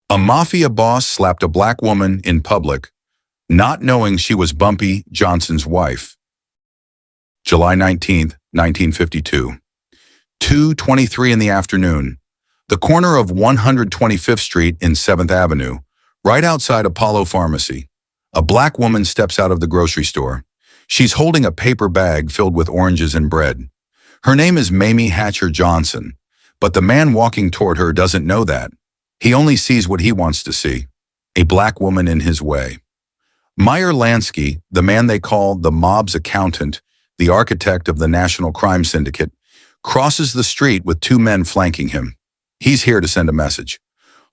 A mafia boss slapped a black woman in public, not knowing she was Bumpy Johnson's wife. July 19th, 1952. 2:23 in the afternoon. The corner of 125th Street in 7th Avenue, right outside Apollo Pharmacy. A black woman steps out of the grocery store. She's holding a paper bag filled with oranges and bread. Her name is Mayme Johnson, but the man walking toward her doesn't know that. He only sees what he wants to see, a black woman in his way. Lansky, the man they call the mob's accountant, the architect of the National Crime Syndicate, crosses the street with two men flanking him. He's here to send a message.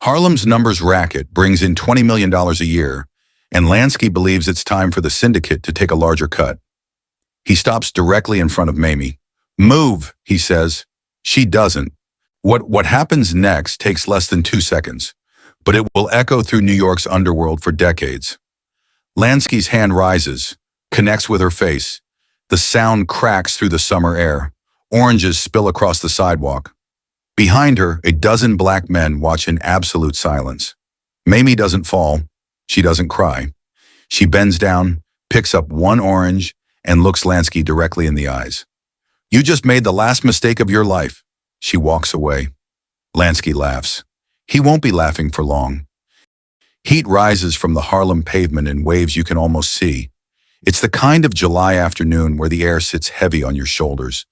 Harlem's numbers racket brings in $20 million a year, and Lansky believes it's time for the syndicate to take a larger cut. He stops directly in front of Mayme. "Move," he says. She doesn't. What happens next takes less than 2 seconds, but it will echo through New York's underworld for decades. Lansky's hand rises, connects with her face. The sound cracks through the summer air. Oranges spill across the sidewalk. Behind her, a dozen black men watch in absolute silence. Mayme doesn't fall. She doesn't cry. She bends down, picks up one orange, and looks Lansky directly in the eyes. "You just made the last mistake of your life." She walks away. Lansky laughs. He won't be laughing for long. Heat rises from the Harlem pavement in waves you can almost see. It's the kind of July afternoon where the air sits heavy on your shoulders,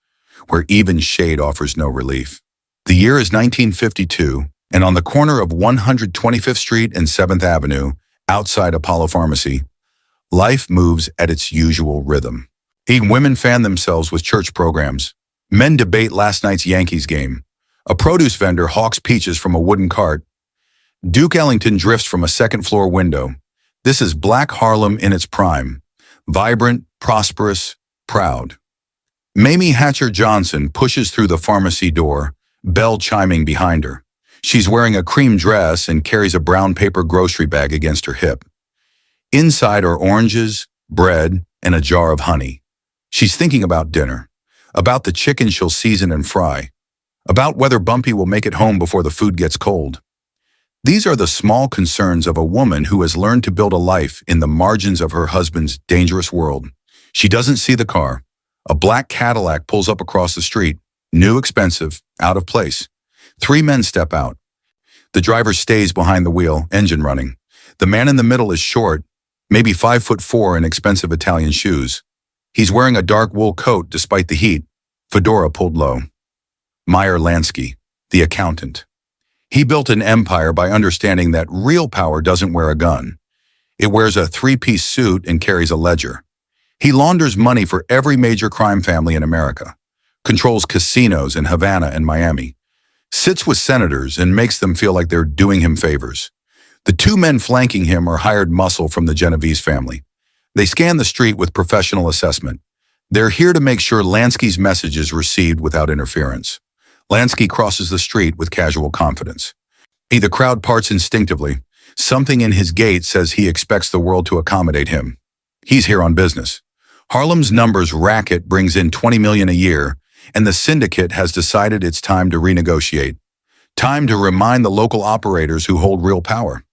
where even shade offers no relief. The year is 1952, and on the corner of 125th Street and 7th Avenue, outside Apollo Pharmacy, life moves at its usual rhythm. Women fan themselves with church programs. Men debate last night's Yankees game. A produce vendor hawks peaches from a wooden cart. Duke Ellington drifts from a second-floor window. This is Black Harlem in its prime. Vibrant, prosperous, proud. Mayme Johnson pushes through the pharmacy door, bell chiming behind her. She's wearing a cream dress and carries a brown paper grocery bag against her hip. Inside are oranges, bread, and a jar of honey. She's thinking about dinner, about the chicken she'll season and fry, about whether Bumpy will make it home before the food gets cold. These are the small concerns of a woman who has learned to build a life in the margins of her husband's dangerous world. She doesn't see the car. A black Cadillac pulls up across the street, new, expensive, out of place. 3 men step out. The driver stays behind the wheel, engine running. The man in the middle is short, maybe 5'4" in expensive Italian shoes. He's wearing a dark wool coat despite the heat, fedora pulled low. Lansky, the accountant. He built an empire by understanding that real power doesn't wear a gun. It wears a 3-piece suit and carries a ledger. He launders money for every major crime family in America, controls casinos in Havana and Miami, sits with senators and makes them feel like they're doing him favors. The 2 men flanking him are hired muscle from the Genovese family. They scan the street with professional assessment. They're here to make sure Lansky's message is received without interference. Lansky crosses the street with casual confidence. The crowd parts instinctively. Something in his gait says he expects the world to accommodate him. He's here on business. Harlem's numbers racket brings in $20 million a year, and the syndicate has decided it's time to renegotiate. Time to remind the local operators who hold real power.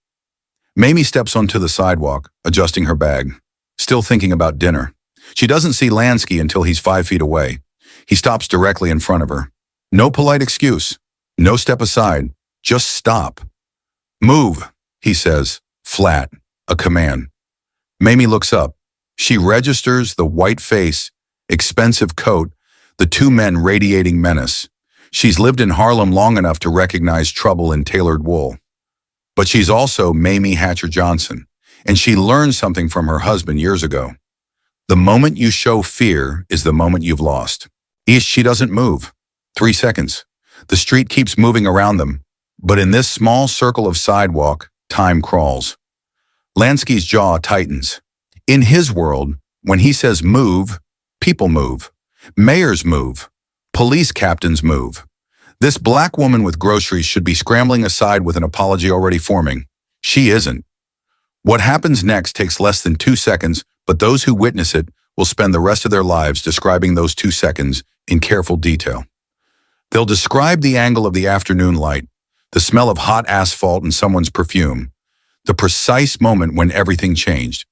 Mayme steps onto the sidewalk, adjusting her bag, still thinking about dinner. She doesn't see Lansky until he's 5 feet away. He stops directly in front of her. No polite excuse. No step aside. Just stop. "Move," he says, flat, a command. Mayme looks up. She registers the white face, expensive coat, the 2 men radiating menace. She's lived in Harlem long enough to recognize trouble in tailored wool. But she's also Mayme Johnson, and she learned something from her husband years ago. The moment you show fear is the moment you've lost. She doesn't move. 3 seconds. The street keeps moving around them, but in this small circle of sidewalk, time crawls. Lansky's jaw tightens. In his world, when he says move, people move. Mayors move. Police captains move. This black woman with groceries should be scrambling aside with an apology already forming. She isn't. What happens next takes less than 2 seconds, but those who witness it will spend the rest of their lives describing those 2 seconds in careful detail. They'll describe the angle of the afternoon light, The smell of hot asphalt and someone's perfume. The precise moment when everything changed.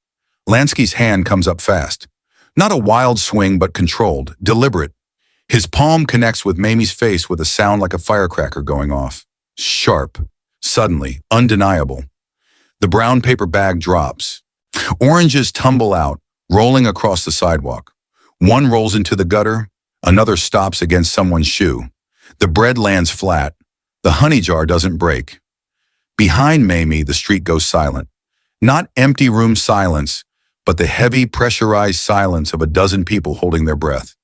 Lansky's hand comes up fast. Not a wild swing, but controlled, deliberate. His palm connects with Mayme's face with a sound like a firecracker going off. Sharp, suddenly, undeniable. The brown paper bag drops. Oranges tumble out, rolling across the sidewalk. One rolls into the gutter, another stops against someone's shoe. The bread lands flat. The honey jar doesn't break. Behind Mayme, the street goes silent. Not empty room silence, but the heavy, pressurized silence of a dozen people holding their breath.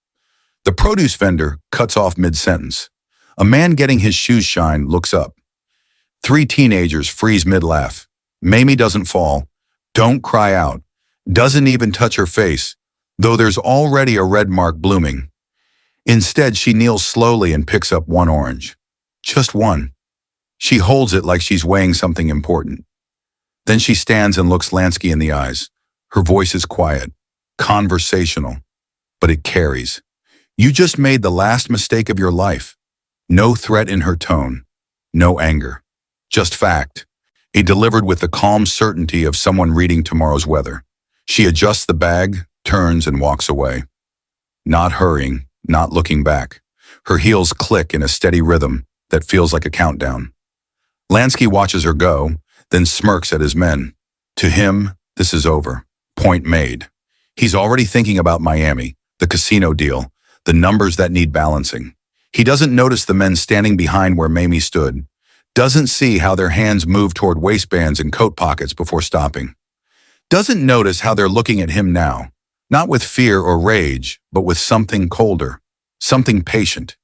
The produce vendor cuts off mid-sentence. A man getting his shoes shined looks up. 3 teenagers freeze mid-laugh. Mayme doesn't fall, don't cry out, doesn't even touch her face, though there's already a red mark blooming. Instead, she kneels slowly and picks up one orange. Just one. She holds it like she's weighing something important. Then she stands and looks Lansky in the eyes. Her voice is quiet, conversational, but it carries. You just made the last mistake of your life. No threat in her tone, no anger, just fact. It delivered with the calm certainty of someone reading tomorrow's weather. She adjusts the bag, turns, and walks away. Not hurrying, not looking back. Her heels click in a steady rhythm that feels like a countdown. Lansky watches her go, then smirks at his men. To him, this is over. Point made. He's already thinking about Miami, the casino deal, the numbers that need balancing. He doesn't notice the men standing behind where Mayme stood, doesn't see how their hands move toward waistbands and coat pockets before stopping. Doesn't notice how they're looking at him now, not with fear or rage, but with something colder, something patient.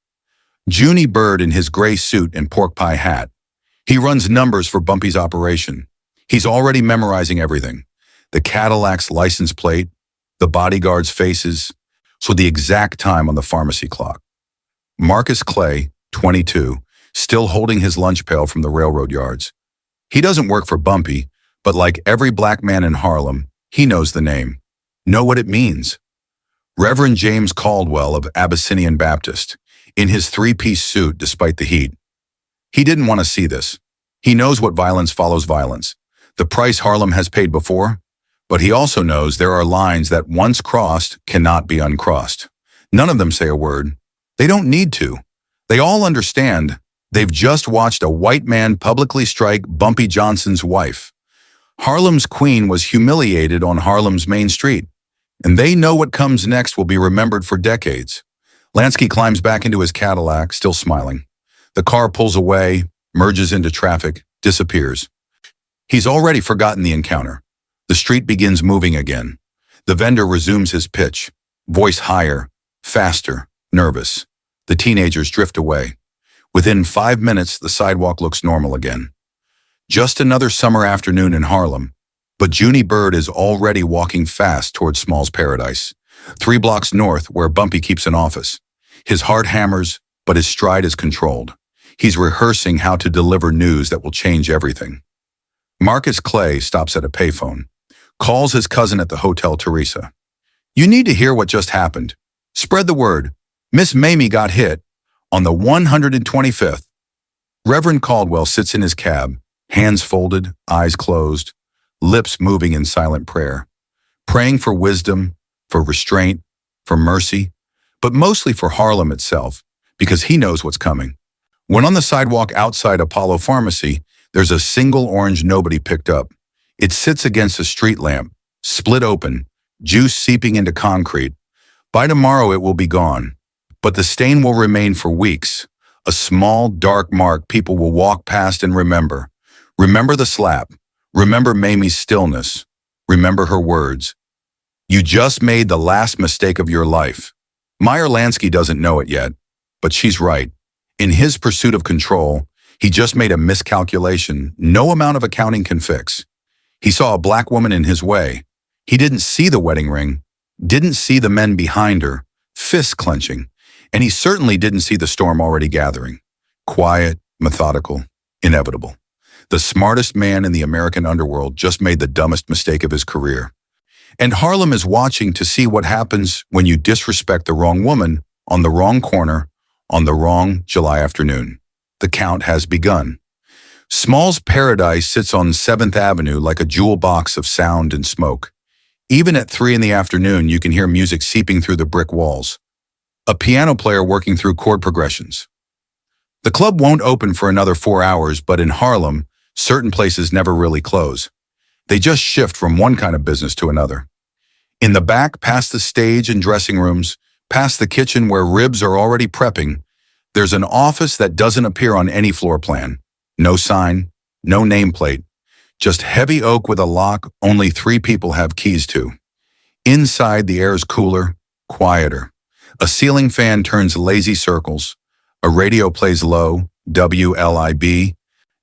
Junie Bird in his gray suit and pork pie hat. He runs numbers for Bumpy's operation. He's already memorizing everything. The Cadillac's license plate, the bodyguards' faces, so the exact time on the pharmacy clock. Marcus Clay, 22, still holding his lunch pail from the railroad yards. He doesn't work for Bumpy, but like every black man in Harlem, he knows the name, know what it means. Reverend James Caldwell of Abyssinian Baptist, in his 3-piece suit despite the heat. He didn't want to see this. He knows what violence follows violence, the price Harlem has paid before, but he also knows there are lines that once crossed cannot be uncrossed. None of them say a word. They don't need to. They all understand. They've just watched a white man publicly strike Bumpy Johnson's wife. Harlem's queen was humiliated on Harlem's main street, and they know what comes next will be remembered for decades. Lansky climbs back into his Cadillac, still smiling. The car pulls away, merges into traffic, disappears. He's already forgotten the encounter. The street begins moving again. The vendor resumes his pitch, voice higher, faster, nervous. The teenagers drift away. Within 5 minutes, the sidewalk looks normal again. Just another summer afternoon in Harlem, but Junie Bird is already walking fast towards Small's Paradise, 3 blocks north where Bumpy keeps an office. His heart hammers, but his stride is controlled. He's rehearsing how to deliver news that will change everything. Marcus Clay stops at a payphone, calls his cousin at the Hotel Teresa. You need to hear what just happened. Spread the word. Miss Mayme got hit on the 125th. Reverend Caldwell sits in his cab, hands folded, eyes closed, lips moving in silent prayer, praying for wisdom, for restraint, for mercy, but mostly for Harlem itself, because he knows what's coming. When on the sidewalk outside Apollo Pharmacy, there's a single orange nobody picked up. It sits against a street lamp, split open, juice seeping into concrete. By tomorrow it will be gone, but the stain will remain for weeks. A small, dark mark people will walk past and remember. Remember the slap. Remember Mayme's stillness. Remember her words. You just made the last mistake of your life. Meyer Lansky doesn't know it yet, but she's right. In his pursuit of control, he just made a miscalculation no amount of accounting can fix. He saw a black woman in his way. He didn't see the wedding ring, didn't see the men behind her, fists clenching, and he certainly didn't see the storm already gathering. Quiet, methodical, inevitable. The smartest man in the American underworld just made the dumbest mistake of his career. And Harlem is watching to see what happens when you disrespect the wrong woman on the wrong corner on the wrong July afternoon. The count has begun. Small's paradise sits on 7th Avenue like a jewel box of sound and smoke. Even at 3 in the afternoon, you can hear music seeping through the brick walls. A piano player working through chord progressions. The club won't open for another 4 hours, but in Harlem, certain places never really close. They just shift from one kind of business to another. In the back, past the stage and dressing rooms, past the kitchen where ribs are already prepping, there's an office that doesn't appear on any floor plan. No sign, no nameplate, just heavy oak with a lock only 3 people have keys to. Inside, the air is cooler, quieter. A ceiling fan turns lazy circles. A radio plays low, WLIB,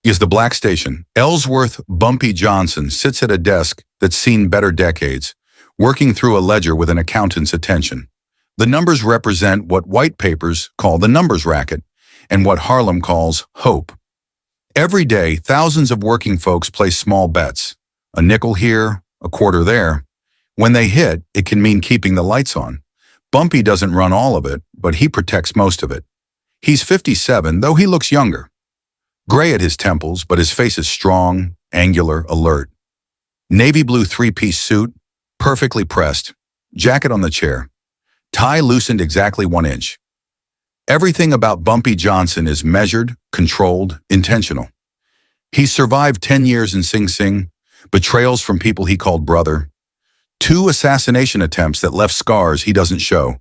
is the black station. Ellsworth Bumpy Johnson sits at a desk that's seen better decades, working through a ledger with an accountant's attention. The numbers represent what white papers call the numbers racket and what Harlem calls hope. Every day, thousands of working folks place small bets, a nickel here, a quarter there. When they hit, it can mean keeping the lights on. Bumpy doesn't run all of it, but he protects most of it. He's 57, though he looks younger. Gray at his temples, but his face is strong, angular, alert. Navy blue 3-piece suit, perfectly pressed, jacket on the chair, tie loosened exactly 1 inch. Everything about Bumpy Johnson is measured, controlled, intentional. He's survived 10 years in Sing Sing, betrayals from people he called brother, 2 assassination attempts that left scars he doesn't show.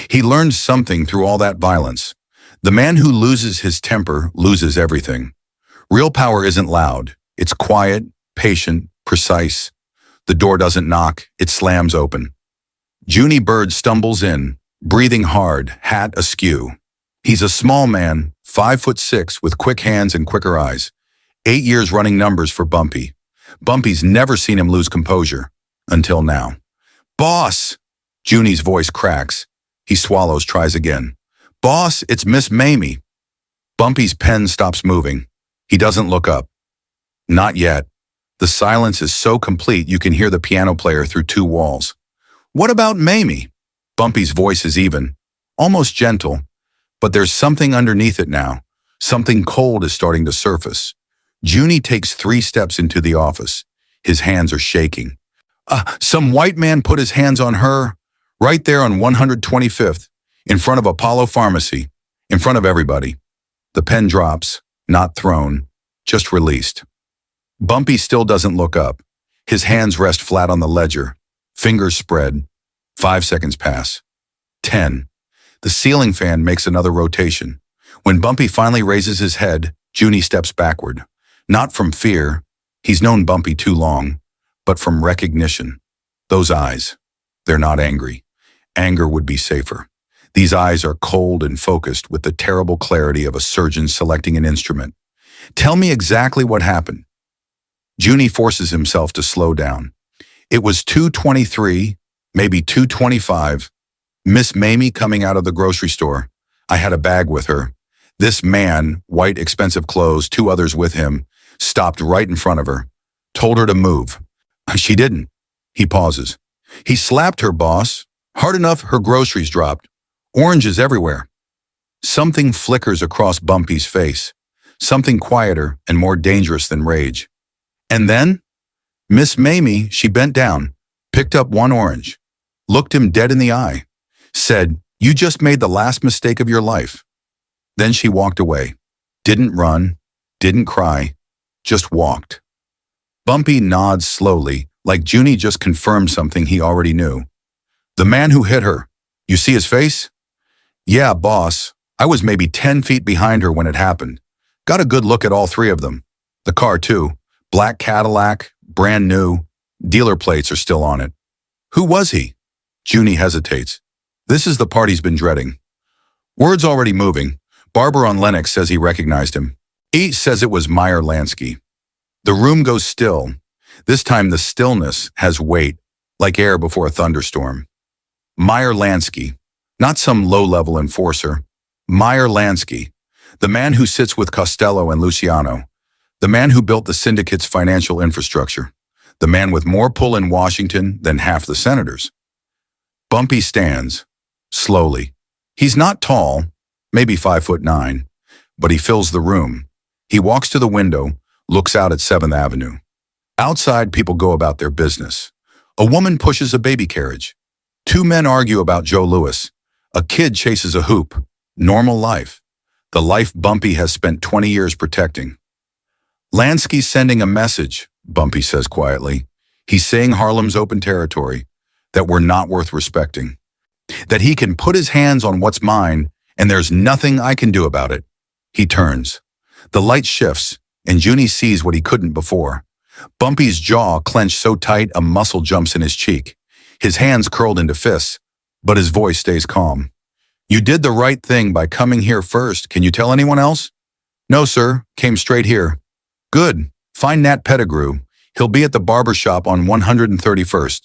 He learned something through all that violence. The man who loses his temper loses everything. Real power isn't loud. It's quiet, patient, precise. The door doesn't knock, it slams open. Junie Bird stumbles in, breathing hard, hat askew. He's a small man, 5'6", with quick hands and quicker eyes. 8 years running numbers for Bumpy. Bumpy's never seen him lose composure. Until now. Boss! Junie's voice cracks. He swallows, tries again. Boss, it's Miss Mayme. Bumpy's pen stops moving. He doesn't look up. Not yet. The silence is so complete you can hear the piano player through 2 walls. What about Mayme? Bumpy's voice is even, almost gentle. But there's something underneath it now. Something cold is starting to surface. Junie takes 3 steps into the office. His hands are shaking. Some white man put his hands on her, right there on 125th, in front of Apollo Pharmacy, in front of everybody. The pen drops, not thrown, just released. Bumpy still doesn't look up. His hands rest flat on the ledger, fingers spread. 5 seconds pass. 10. The ceiling fan makes another rotation. When Bumpy finally raises his head, Junie steps backward. Not from fear, he's known Bumpy too long, but from recognition. Those eyes, they're not angry. Anger would be safer. These eyes are cold and focused with the terrible clarity of a surgeon selecting an instrument. Tell me exactly what happened. Junie forces himself to slow down. It was 2:23, maybe 2:25. Miss Mayme coming out of the grocery store. I had a bag with her. This man, white expensive clothes, 2 others with him, stopped right in front of her. Told her to move. She didn't. He pauses. He slapped her, boss. Hard enough her groceries dropped. Oranges everywhere. Something flickers across Bumpy's face. Something quieter and more dangerous than rage. And then, Miss Mayme, she bent down, picked up 1 orange, looked him dead in the eye, said, "You just made the last mistake of your life." Then she walked away. Didn't run, didn't cry, just walked. Bumpy nods slowly, like Junie just confirmed something he already knew. The man who hit her, you see his face? Yeah, boss. I was maybe 10 feet behind her when it happened. Got a good look at all 3 of them. The car too. Black Cadillac, brand new. Dealer plates are still on it. Who was he? Junie hesitates. This is the part he's been dreading. Word's already moving. Barber on Lennox says he recognized him. E says it was Lansky. The room goes still. This time the stillness has weight, like air before a thunderstorm. Lansky, not some low-level enforcer. Lansky, the man who sits with Costello and Luciano, the man who built the syndicate's financial infrastructure, the man with more pull in Washington than half the senators. Bumpy stands, slowly. He's not tall, maybe 5'9", but he fills the room. He walks to the window, looks out at 7th Avenue. Outside, people go about their business. A woman pushes a baby carriage. 2 men argue about Joe Louis. A kid chases a hoop. Normal life. The life Bumpy has spent 20 years protecting. Lansky's sending a message, Bumpy says quietly. He's saying Harlem's open territory, that we're not worth respecting. That he can put his hands on what's mine, and there's nothing I can do about it. He turns. The light shifts, and Junie sees what he couldn't before. Bumpy's jaw clenched so tight a muscle jumps in his cheek. His hands curled into fists, but his voice stays calm. You did the right thing by coming here first. Can you tell anyone else? No, sir. Came straight here. Good. Find Nat Pettigrew. He'll be at the barber shop on 131st.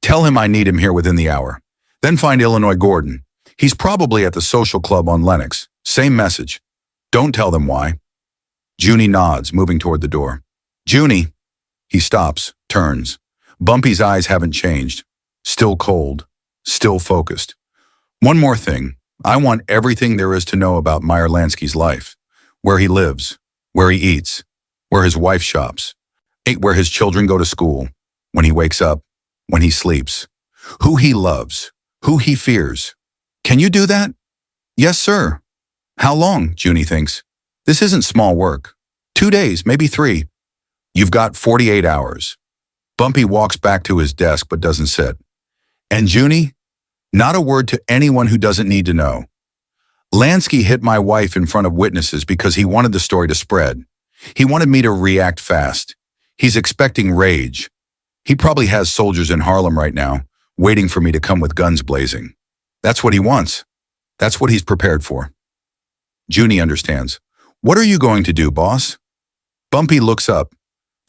Tell him I need him here within the hour. Then find Illinois Gordon. He's probably at the social club on Lenox. Same message. Don't tell them why. Junie nods, moving toward the door. Junie. He stops, turns. Bumpy's eyes haven't changed. Still cold. Still focused. One more thing. I want everything there is to know about Meyer Lansky's life. Where he lives. Where he eats. Where his wife shops. Where his children go to school. When he wakes up. When he sleeps. Who he loves. Who he fears. Can you do that? Yes, sir. How long, Junie thinks. This isn't small work. 2 days, maybe 3. You've got 48 hours. Bumpy walks back to his desk but doesn't sit. And Junie? Not a word to anyone who doesn't need to know. Lansky hit my wife in front of witnesses because he wanted the story to spread. He wanted me to react fast. He's expecting rage. He probably has soldiers in Harlem right now, waiting for me to come with guns blazing. That's what he wants. That's what he's prepared for. Junie understands. What are you going to do, boss? Bumpy looks up.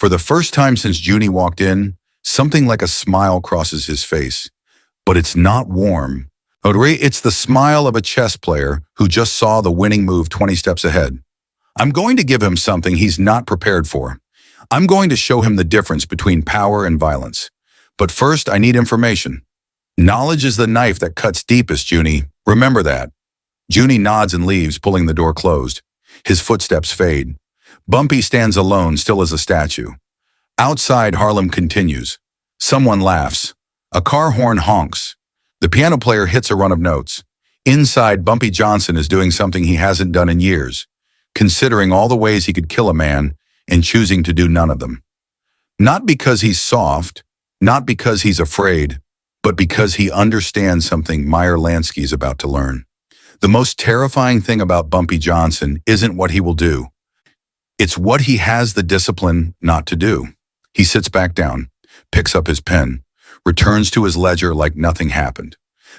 For the first time since Junie walked in, something like a smile crosses his face. But it's not warm. It's the smile of a chess player who just saw the winning move 20 steps ahead. I'm going to give him something he's not prepared for. I'm going to show him the difference between power and violence. But first, I need information. Knowledge is the knife that cuts deepest, Junie. Remember that. Junie nods and leaves, pulling the door closed. His footsteps fade. Bumpy stands alone, still as a statue. Outside, Harlem continues. Someone laughs. A car horn honks. The piano player hits a run of notes. Inside, Bumpy Johnson is doing something he hasn't done in years, considering all the ways he could kill a man and choosing to do none of them. Not because he's soft, not because he's afraid, but because he understands something Meyer Lansky is about to learn. The most terrifying thing about Bumpy Johnson isn't what he will do. It's what he has the discipline not to do. He sits back down, picks up his pen, returns to his ledger like nothing happened.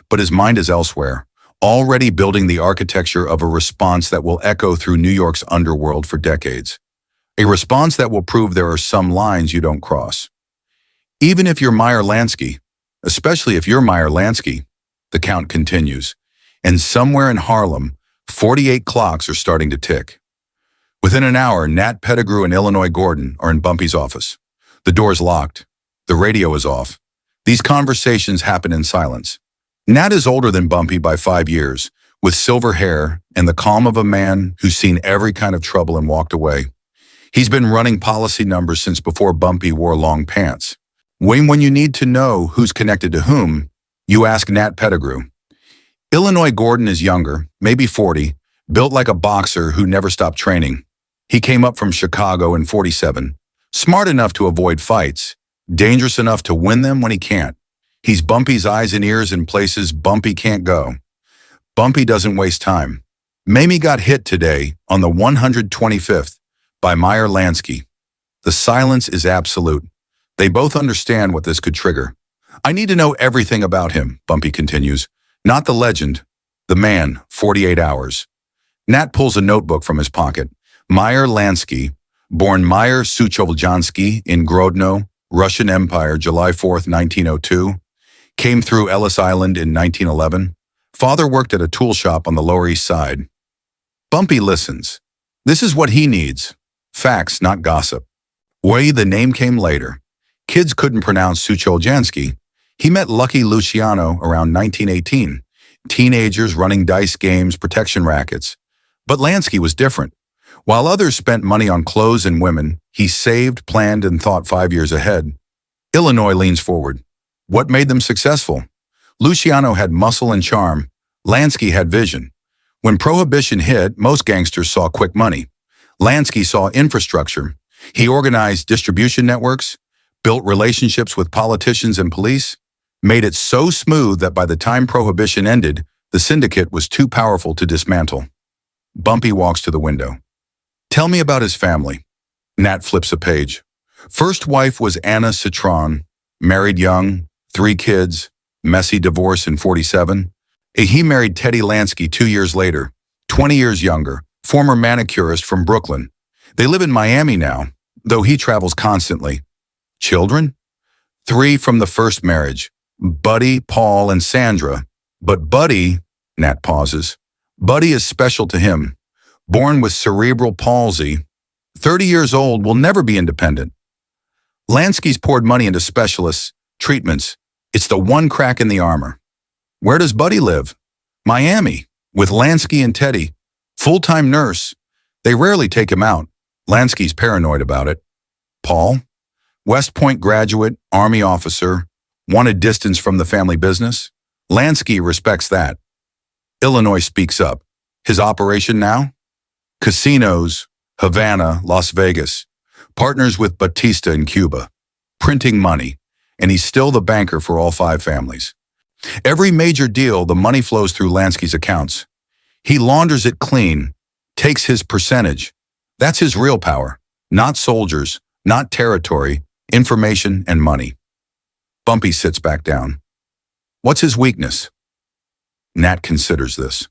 But his mind is elsewhere, already building the architecture of a response that will echo through New York's underworld for decades. A response that will prove there are some lines you don't cross. Even if you're Meyer Lansky, especially if you're Meyer Lansky, the count continues. And somewhere in Harlem, 48 clocks are starting to tick. Within an hour, Nat Pettigrew and Illinois Gordon are in Bumpy's office. The door's locked. The radio is off. These conversations happen in silence. Nat is older than Bumpy by 5 years, with silver hair and the calm of a man who's seen every kind of trouble and walked away. He's been running policy numbers since before Bumpy wore long pants. When you need to know who's connected to whom, you ask Nat Pettigrew. Illinois Gordon is younger, maybe 40, built like a boxer who never stopped training. He came up from Chicago in 47, smart enough to avoid fights, dangerous enough to win them when he can't. He's Bumpy's eyes and ears in places Bumpy can't go. Bumpy doesn't waste time. Mayme got hit today on the 125th by Meyer Lansky. The silence is absolute. They both understand what this could trigger. I need to know everything about him, Bumpy continues. Not the legend, the man, 48 hours. Nat pulls a notebook from his pocket. Meyer Lansky, born Meyer Sucholjansky in Grodno, Russian Empire, July 4th, 1902. Came through Ellis Island in 1911. Father worked at a tool shop on the Lower East Side. Bumpy listens. This is what he needs. Facts, not gossip. The name came later. Kids couldn't pronounce Sucholjansky. He met Lucky Luciano around 1918. Teenagers running dice games, protection rackets. But Lansky was different. While others spent money on clothes and women, he saved, planned, and thought 5 years ahead. Illinois leans forward. What made them successful? Luciano had muscle and charm. Lansky had vision. When Prohibition hit, most gangsters saw quick money. Lansky saw infrastructure. He organized distribution networks, built relationships with politicians and police, made it so smooth that by the time Prohibition ended, the syndicate was too powerful to dismantle. Bumpy walks to the window. Tell me about his family. Nat flips a page. First wife was Anna Citron, married young, 3 kids, messy divorce in 47. He married Teddy Lansky 2 years later, 20 years younger, former manicurist from Brooklyn. They live in Miami now, though he travels constantly. Children? 3 from the first marriage, Buddy, Paul, and Sandra. But Buddy, Nat pauses, Buddy is special to him. Born with cerebral palsy, 30 years old, will never be independent. Lansky's poured money into specialists, treatments. It's the one crack in the armor. Where does Buddy live? Miami, with Lansky and Teddy. Full-time nurse. They rarely take him out. Lansky's paranoid about it. Paul? West Point graduate, Army officer, wanted distance from the family business. Lansky respects that. Illinois speaks up. His operation now? Casinos, Havana, Las Vegas. Partners with Batista in Cuba. Printing money. And he's still the banker for all 5 families. Every major deal, the money flows through Lansky's accounts. He launders it clean, takes his percentage. That's his real power. Not soldiers, not territory, information and money. Bumpy sits back down. What's his weakness? Nat considers this.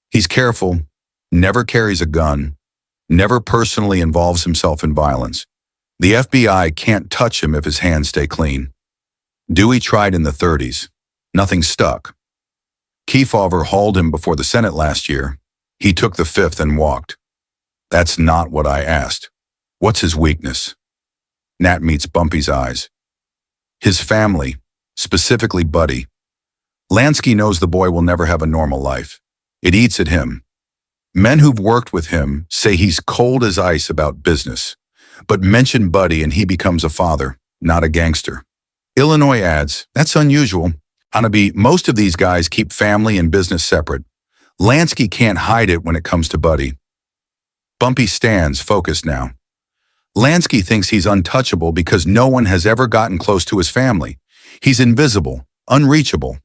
He's careful, never carries a gun, never personally involves himself in violence. The FBI can't touch him if his hands stay clean. Dewey tried in the 30s. Nothing stuck. Kefauver hauled him before the Senate last year. He took the 5th and walked. That's not what I asked. What's his weakness? Nat meets Bumpy's eyes. His family, specifically Buddy. Lansky knows the boy will never have a normal life. It eats at him. Men who've worked with him say he's cold as ice about business. But mention Buddy and he becomes a father, not a gangster. Illinois adds, that's unusual. Hanabi, most of these guys keep family and business separate. Lansky can't hide it when it comes to Buddy. Bumpy stands, focused now. Lansky thinks he's untouchable because no one has ever gotten close to his family. He's invisible, unreachable.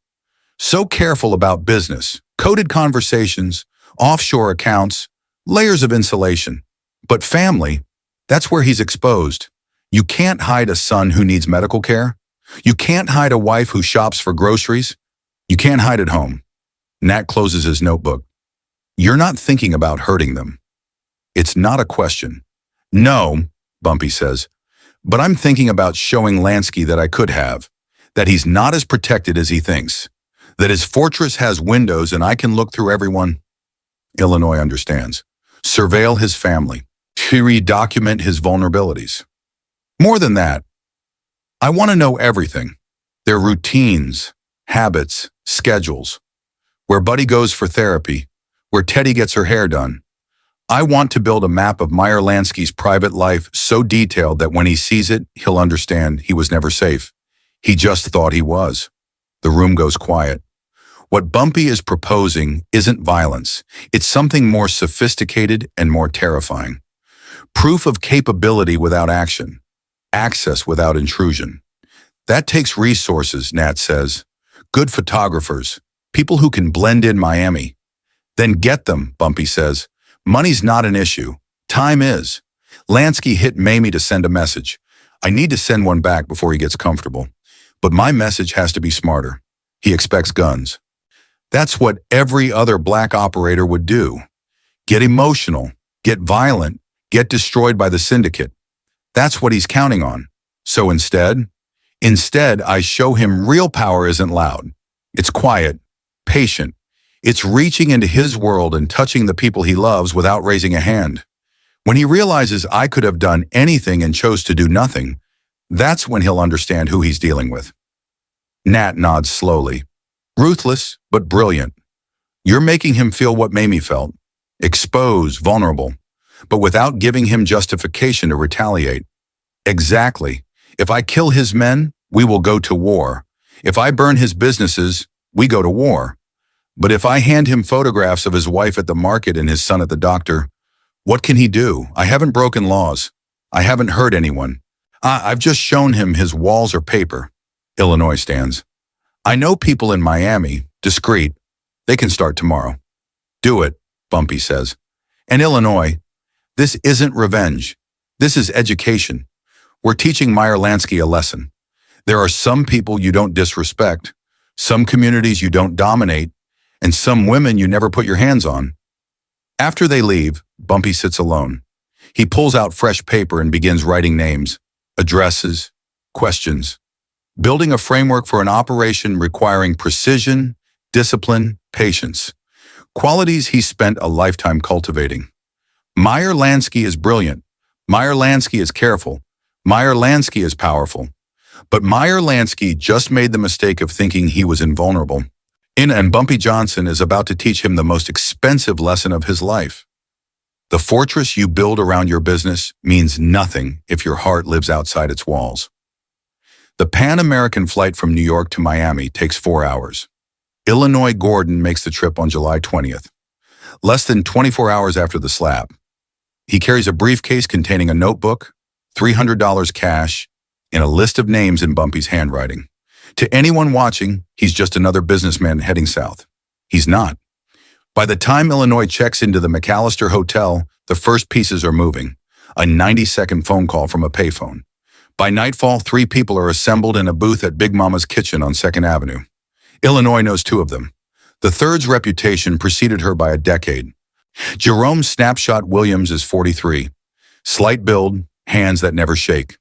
So careful about business, coded conversations, offshore accounts, layers of insulation. But family, that's where he's exposed. You can't hide a son who needs medical care. You can't hide a wife who shops for groceries. You can't hide at home. Nat closes his notebook. You're not thinking about hurting them. It's not a question. No, Bumpy says, but I'm thinking about showing Lansky that I could have, that he's not as protected as he thinks, that his fortress has windows and I can look through everyone. Illinois understands. Surveil his family. Document his vulnerabilities. More than that, I want to know everything. Their routines, habits, schedules. Where Buddy goes for therapy, where Teddy gets her hair done. I want to build a map of Meyer Lansky's private life so detailed that when he sees it, he'll understand he was never safe. He just thought he was. The room goes quiet. What Bumpy is proposing isn't violence. It's something more sophisticated and more terrifying. Proof of capability without action. Access without intrusion. That takes resources, Nat says. Good photographers. People who can blend in Miami. Then get them, Bumpy says. Money's not an issue. Time is. Lansky hit Mayme to send a message. I need to send one back before he gets comfortable. But my message has to be smarter. He expects guns. That's what every other black operator would do. Get emotional, get violent, get destroyed by the syndicate. That's what he's counting on. So instead, I show him real power isn't loud. It's quiet, patient. It's reaching into his world and touching the people he loves without raising a hand. When he realizes I could have done anything and chose to do nothing, that's when he'll understand who he's dealing with. Nat nods slowly. Ruthless, but brilliant. You're making him feel what Mayme felt. Exposed, vulnerable. but without giving him justification to retaliate. Exactly. If I kill his men, we will go to war. If I burn his businesses, we go to war. But if I hand him photographs of his wife at the market and his son at the doctor, what can he do? I haven't broken laws. I haven't hurt anyone. I've just shown him his walls are paper. Illinois stands. I know people in Miami, discreet. They can start tomorrow. Do it, Bumpy says. And Illinois, this isn't revenge. This is education. We're teaching Lansky a lesson. There are some people you don't disrespect, some communities you don't dominate, and some women you never put your hands on. After they leave, Bumpy sits alone. He pulls out fresh paper and begins writing names, addresses, questions, building a framework for an operation requiring precision, discipline, patience, qualities he spent a lifetime cultivating. Lansky is brilliant. Lansky is careful. Lansky is powerful. But Lansky just made the mistake of thinking he was invulnerable. And Bumpy Johnson is about to teach him the most expensive lesson of his life. The fortress you build around your business means nothing if your heart lives outside its walls. The Pan-American flight from New York to Miami takes 4 hours. Illinois Gordon makes the trip on July 20th, less than 24 hours after the slap. He carries a briefcase containing a notebook, $300 cash, and a list of names in Bumpy's handwriting. To anyone watching, he's just another businessman heading south. He's not. By the time Illinois checks into the McAllister Hotel, the first pieces are moving. A 90-second phone call from a payphone. By nightfall, 3 people are assembled in a booth at Big Mama's Kitchen on 2nd Avenue. Illinois knows 2 of them. The third's reputation preceded her by a decade. Jerome Snapshot Williams is 43. Slight build, hands that never shake.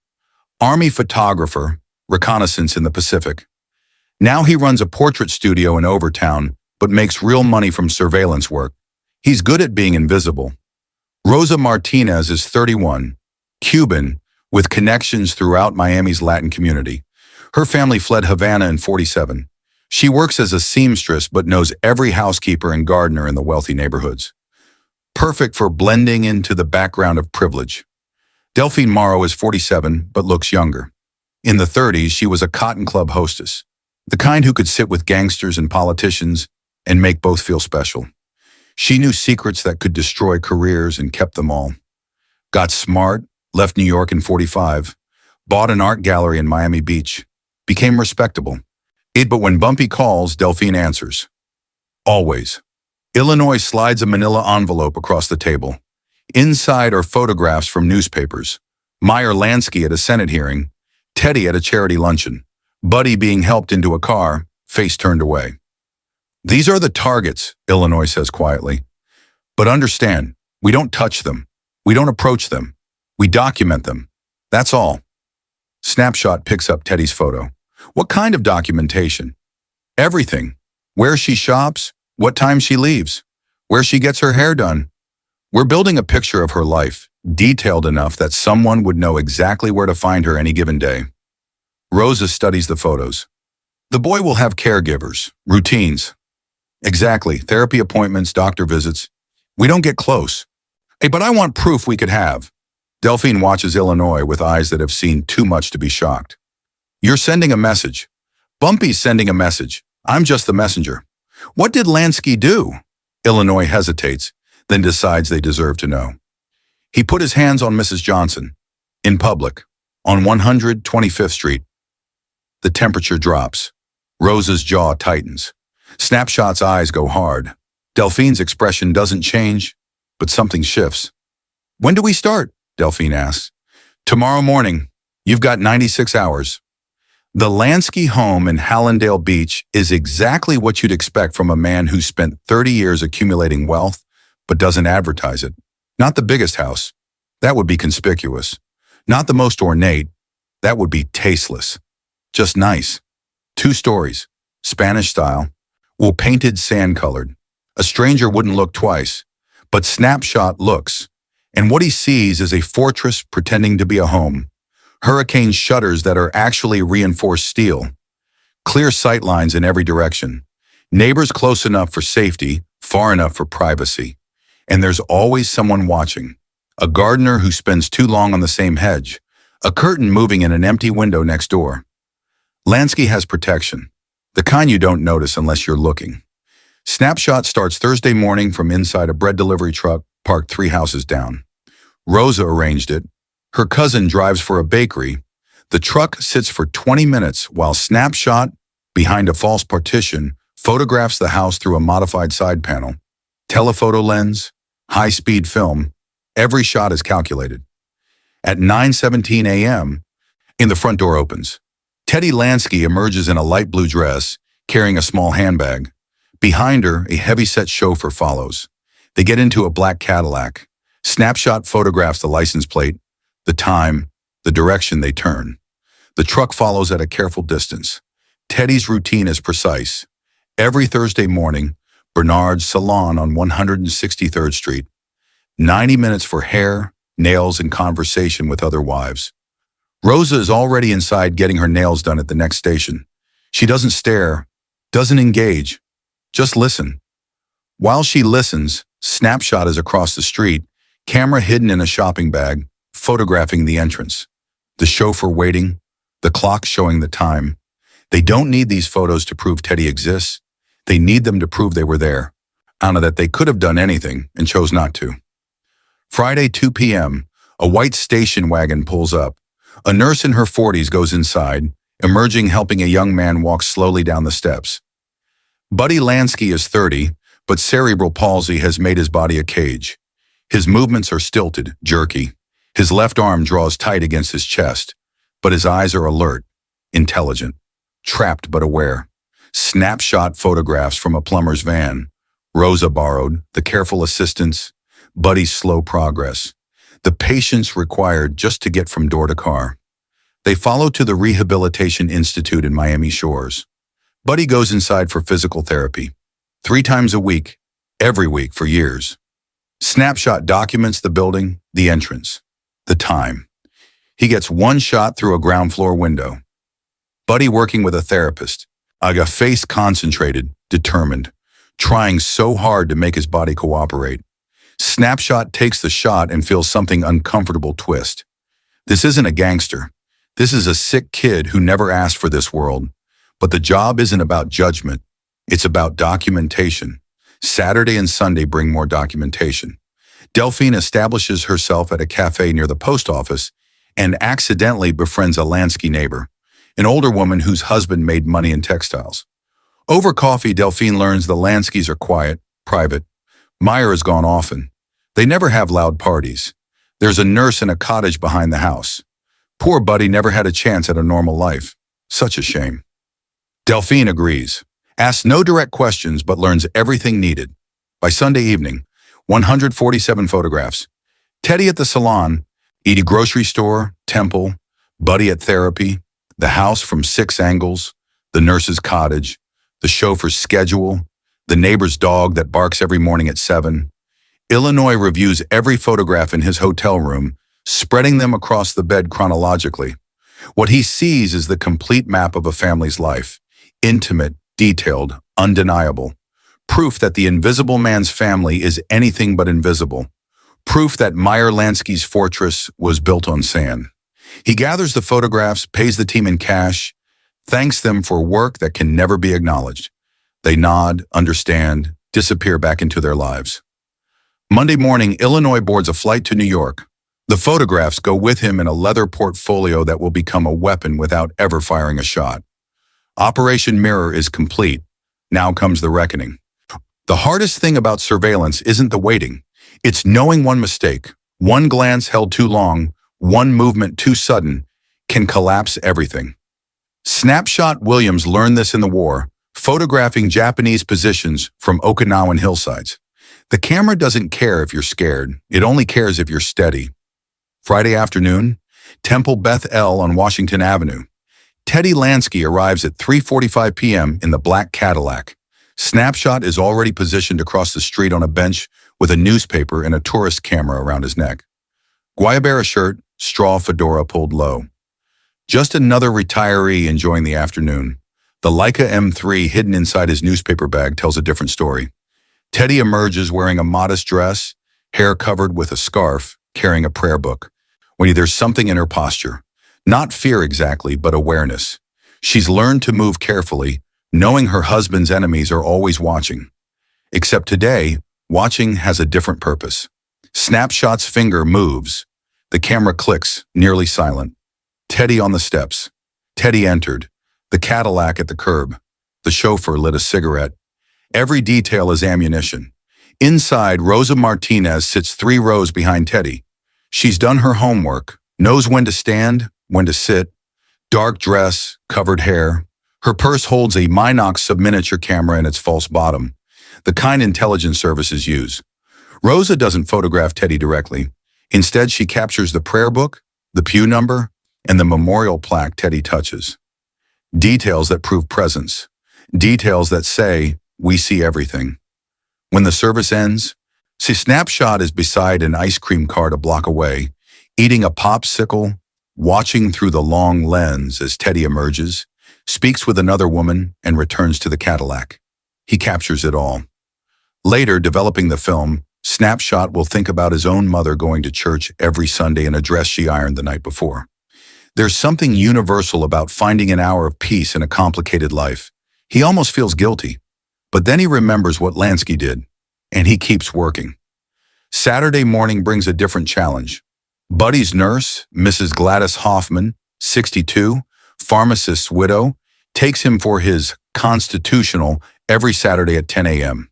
Army photographer, reconnaissance in the Pacific. Now he runs a portrait studio in Overtown, but makes real money from surveillance work. He's good at being invisible. Rosa Martinez is 31, Cuban, with connections throughout Miami's Latin community. Her family fled Havana in 47. She works as a seamstress but knows every housekeeper and gardener in the wealthy neighborhoods. Perfect for blending into the background of privilege. Delphine Morrow is 47 but looks younger. In the 30s, she was a cotton club hostess, the kind who could sit with gangsters and politicians and make both feel special. She knew secrets that could destroy careers and kept them all. Got smart, left New York in 45, bought an art gallery in Miami Beach, became respectable. But when Bumpy calls, Delphine answers. Always. Illinois slides a manila envelope across the table. Inside are photographs from newspapers. Lansky at a Senate hearing, Teddy at a charity luncheon, Buddy being helped into a car, face turned away. These are the targets, Illinois says quietly. But understand, we don't touch them. We don't approach them. We document them. That's all. Snapshot picks up Teddy's photo. What kind of documentation? Everything. Where she shops, what time she leaves, where she gets her hair done. We're building a picture of her life, detailed enough that someone would know exactly where to find her any given day. Rosa studies the photos. The boy will have caregivers, routines. Exactly, therapy appointments, doctor visits. We don't get close. But I want proof we could have. Delphine watches Illinois with eyes that have seen too much to be shocked. You're sending a message. Bumpy's sending a message. I'm just the messenger. What did Lansky do? Illinois hesitates, then decides they deserve to know. He put his hands on Mrs. Johnson, in public, on 125th Street. The temperature drops. Rosa's jaw tightens. Snapshot's eyes go hard. Delphine's expression doesn't change, but something shifts. When do we start? Delphine asks. Tomorrow morning. You've got 96 hours. The Lansky home in Hallandale Beach is exactly what you'd expect from a man who spent 30 years accumulating wealth, but doesn't advertise it. Not the biggest house. That would be conspicuous. Not the most ornate. That would be tasteless. Just nice. 2 stories. Spanish style. Well, painted sand-colored. A stranger wouldn't look twice. But Snapshot looks. And what he sees is a fortress pretending to be a home. Hurricane shutters that are actually reinforced steel. Clear sight lines in every direction. Neighbors close enough for safety, far enough for privacy. And there's always someone watching. a gardener who spends too long on the same hedge, a curtain moving in an empty window next door. Lansky has protection, the kind you don't notice unless you're looking. Snapshot starts Thursday morning from inside a bread delivery truck parked 3 houses down. Rosa arranged it. Her cousin drives for a bakery. The truck sits for 20 minutes while Snapshot, behind a false partition, photographs the house through a modified side panel. Telephoto lens, high-speed film, every shot is calculated. At 9:17 a.m., the front door opens. Teddy Lansky emerges in a light blue dress, carrying a small handbag. Behind her, a heavy-set chauffeur follows. They get into a black Cadillac. Snapshot photographs the license plate, the time, the direction they turn. The truck follows at a careful distance. Teddy's routine is precise. Every Thursday morning, Bernard's Salon on 163rd Street. 90 minutes for hair, nails, and conversation with other wives. Rosa is already inside getting her nails done at the next station. She doesn't stare, doesn't engage, just listen. While she listens, Snapshot is across the street, camera hidden in a shopping bag, photographing the entrance. The chauffeur waiting, the clock showing the time. They don't need these photos to prove Teddy exists. They need them to prove they were there. Anna, that they could have done anything and chose not to. Friday, 2 p.m., a white station wagon pulls up. A nurse in her 40s goes inside, emerging helping a young man walk slowly down the steps. Buddy Lansky is 30, but cerebral palsy has made his body a cage. His movements are stilted, jerky. His left arm draws tight against his chest, but his eyes are alert, intelligent, trapped but aware. Snapshot photographs from a plumber's van. Rosa borrowed, the careful assistance, Buddy's slow progress, the patience required just to get from door to car. They follow to the Rehabilitation Institute in Miami Shores. Buddy goes inside for physical therapy. 3 times a week, every week for years. Snapshot documents the building, the entrance, the time. He gets one shot through a ground floor window. Buddy working with a therapist, a face concentrated, determined, trying so hard to make his body cooperate. Snapshot takes the shot and feels something uncomfortable twist. This isn't a gangster. This is a sick kid who never asked for this world. But the job isn't about judgment. It's about documentation. Saturday and Sunday bring more documentation. Delphine establishes herself at a cafe near the post office and accidentally befriends a Lansky neighbor, an older woman whose husband made money in textiles. Over coffee, Delphine learns the Lanskys are quiet, private. Meyer is gone often. They never have loud parties. There's a nurse in a cottage behind the house. Poor Buddy never had a chance at a normal life. Such a shame. Delphine agrees, asks no direct questions but learns everything needed. By Sunday evening, 147 photographs. Teddy at the salon, Edie grocery store, temple, Buddy at therapy, the house from 6 angles, the nurse's cottage, the chauffeur's schedule, the neighbor's dog that barks every morning at 7. Illinois reviews every photograph in his hotel room, spreading them across the bed chronologically. What he sees is the complete map of a family's life, intimate, detailed, undeniable. Proof that the invisible man's family is anything but invisible. Proof that Meyer Lansky's fortress was built on sand. He gathers the photographs, pays the team in cash, thanks them for work that can never be acknowledged. They nod, understand, disappear back into their lives. Monday morning, Illinois boards a flight to New York. The photographs go with him in a leather portfolio that will become a weapon without ever firing a shot. Operation Mirror is complete. Now comes the reckoning. The hardest thing about surveillance isn't the waiting. It's knowing one mistake, one glance held too long, one movement too sudden, can collapse everything. Snapshot Williams learned this in the war, photographing Japanese positions from Okinawan hillsides. The camera doesn't care if you're scared. It only cares if you're steady. Friday afternoon, Temple Beth El on Washington Avenue. Teddy Lansky arrives at 3:45 p.m. in the black Cadillac. Snapshot is already positioned across the street on a bench with a newspaper and a tourist camera around his neck. Guayabera shirt, straw fedora pulled low. Just another retiree enjoying the afternoon. The Leica M3 hidden inside his newspaper bag tells a different story. Teddy emerges wearing a modest dress, hair covered with a scarf, carrying a prayer book. There's something in her posture. Not fear exactly, but awareness. She's learned to move carefully, knowing her husband's enemies are always watching. Except today, watching has a different purpose. Snapshot's finger moves. The camera clicks, nearly silent. Teddy on the steps. Teddy entered. The Cadillac at the curb. The chauffeur lit a cigarette. Every detail is ammunition. Inside, Rosa Martinez sits 3 rows behind Teddy. She's done her homework, knows when to stand, when to sit. Dark dress, covered hair. Her purse holds a Minox subminiature camera in its false bottom, the kind intelligence services use. Rosa doesn't photograph Teddy directly. Instead, she captures the prayer book, the pew number, and the memorial plaque Teddy touches. Details that prove presence. Details that say, we see everything. When the service ends, Snapshot is beside an ice cream cart a block away, eating a popsicle, watching through the long lens as Teddy emerges, speaks with another woman, and returns to the Cadillac. He captures it all. Later, developing the film, Snapshot will think about his own mother going to church every Sunday in a dress she ironed the night before. There's something universal about finding an hour of peace in a complicated life. He almost feels guilty. But then he remembers what Lansky did, and he keeps working. Saturday morning brings a different challenge. Buddy's nurse, Mrs. Gladys Hoffman, 62, pharmacist's widow, takes him for his constitutional every Saturday at 10 a.m.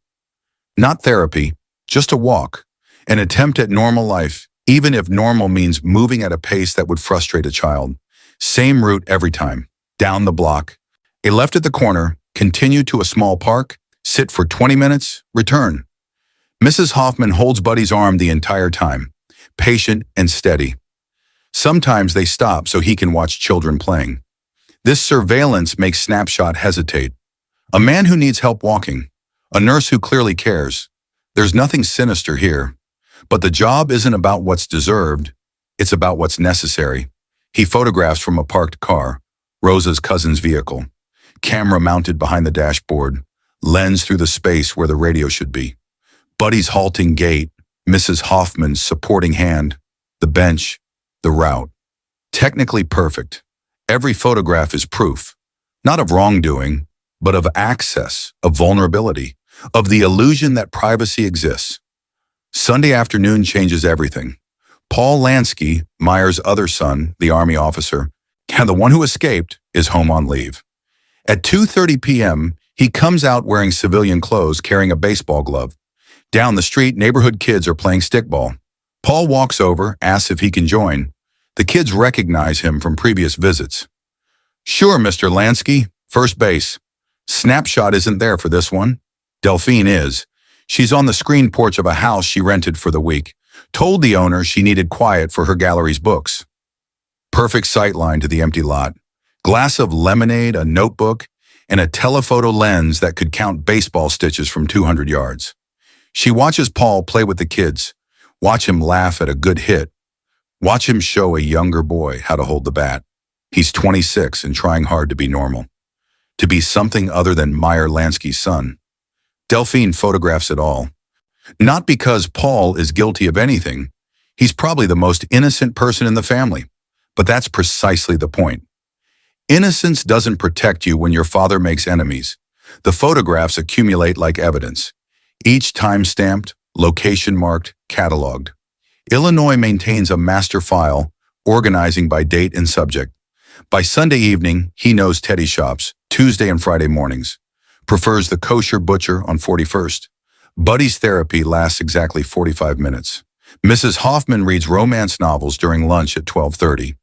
Not therapy, just a walk, an attempt at normal life, even if normal means moving at a pace that would frustrate a child. Same route every time, down the block, a left at the corner, continue to a small park, sit for 20 minutes, return. Mrs. Hoffman holds Buddy's arm the entire time, patient and steady. Sometimes they stop so he can watch children playing. This surveillance makes Snapshot hesitate. A man who needs help walking, a nurse who clearly cares. There's nothing sinister here. But the job isn't about what's deserved, it's about what's necessary. He photographs from a parked car, Rosa's cousin's vehicle. Camera mounted behind the dashboard, lens through the space where the radio should be. Buddy's halting gait, Mrs. Hoffman's supporting hand, the bench, the route. Technically perfect. Every photograph is proof, not of wrongdoing, but of access, of vulnerability, of the illusion that privacy exists. Sunday afternoon changes everything. Paul Lansky, Meyer's other son, the Army officer, and the one who escaped, is home on leave. At 2:30 p.m., he comes out wearing civilian clothes, carrying a baseball glove. Down the street, neighborhood kids are playing stickball. Paul walks over, asks if he can join. The kids recognize him from previous visits. Sure, Mr. Lansky, first base. Snapshot isn't there for this one. Delphine is. She's on the screen porch of a house she rented for the week. Told the owner she needed quiet for her gallery's books. Perfect sightline to the empty lot. Glass of lemonade, a notebook, and a telephoto lens that could count baseball stitches from 200 yards. She watches Paul play with the kids, watch him laugh at a good hit, watch him show a younger boy how to hold the bat. He's 26 and trying hard to be normal, to be something other than Meyer Lansky's son. Delphine photographs it all. Not because Paul is guilty of anything. He's probably the most innocent person in the family. But that's precisely the point. Innocence doesn't protect you when your father makes enemies. The photographs accumulate like evidence. Each time-stamped, location marked, cataloged. Illinois maintains a master file, organizing by date and subject. By Sunday evening, he knows Teddy shops, Tuesday and Friday mornings. Prefers the kosher butcher on 41st. Buddy's therapy lasts exactly 45 minutes. Mrs. Hoffman reads romance novels during lunch at 12:30.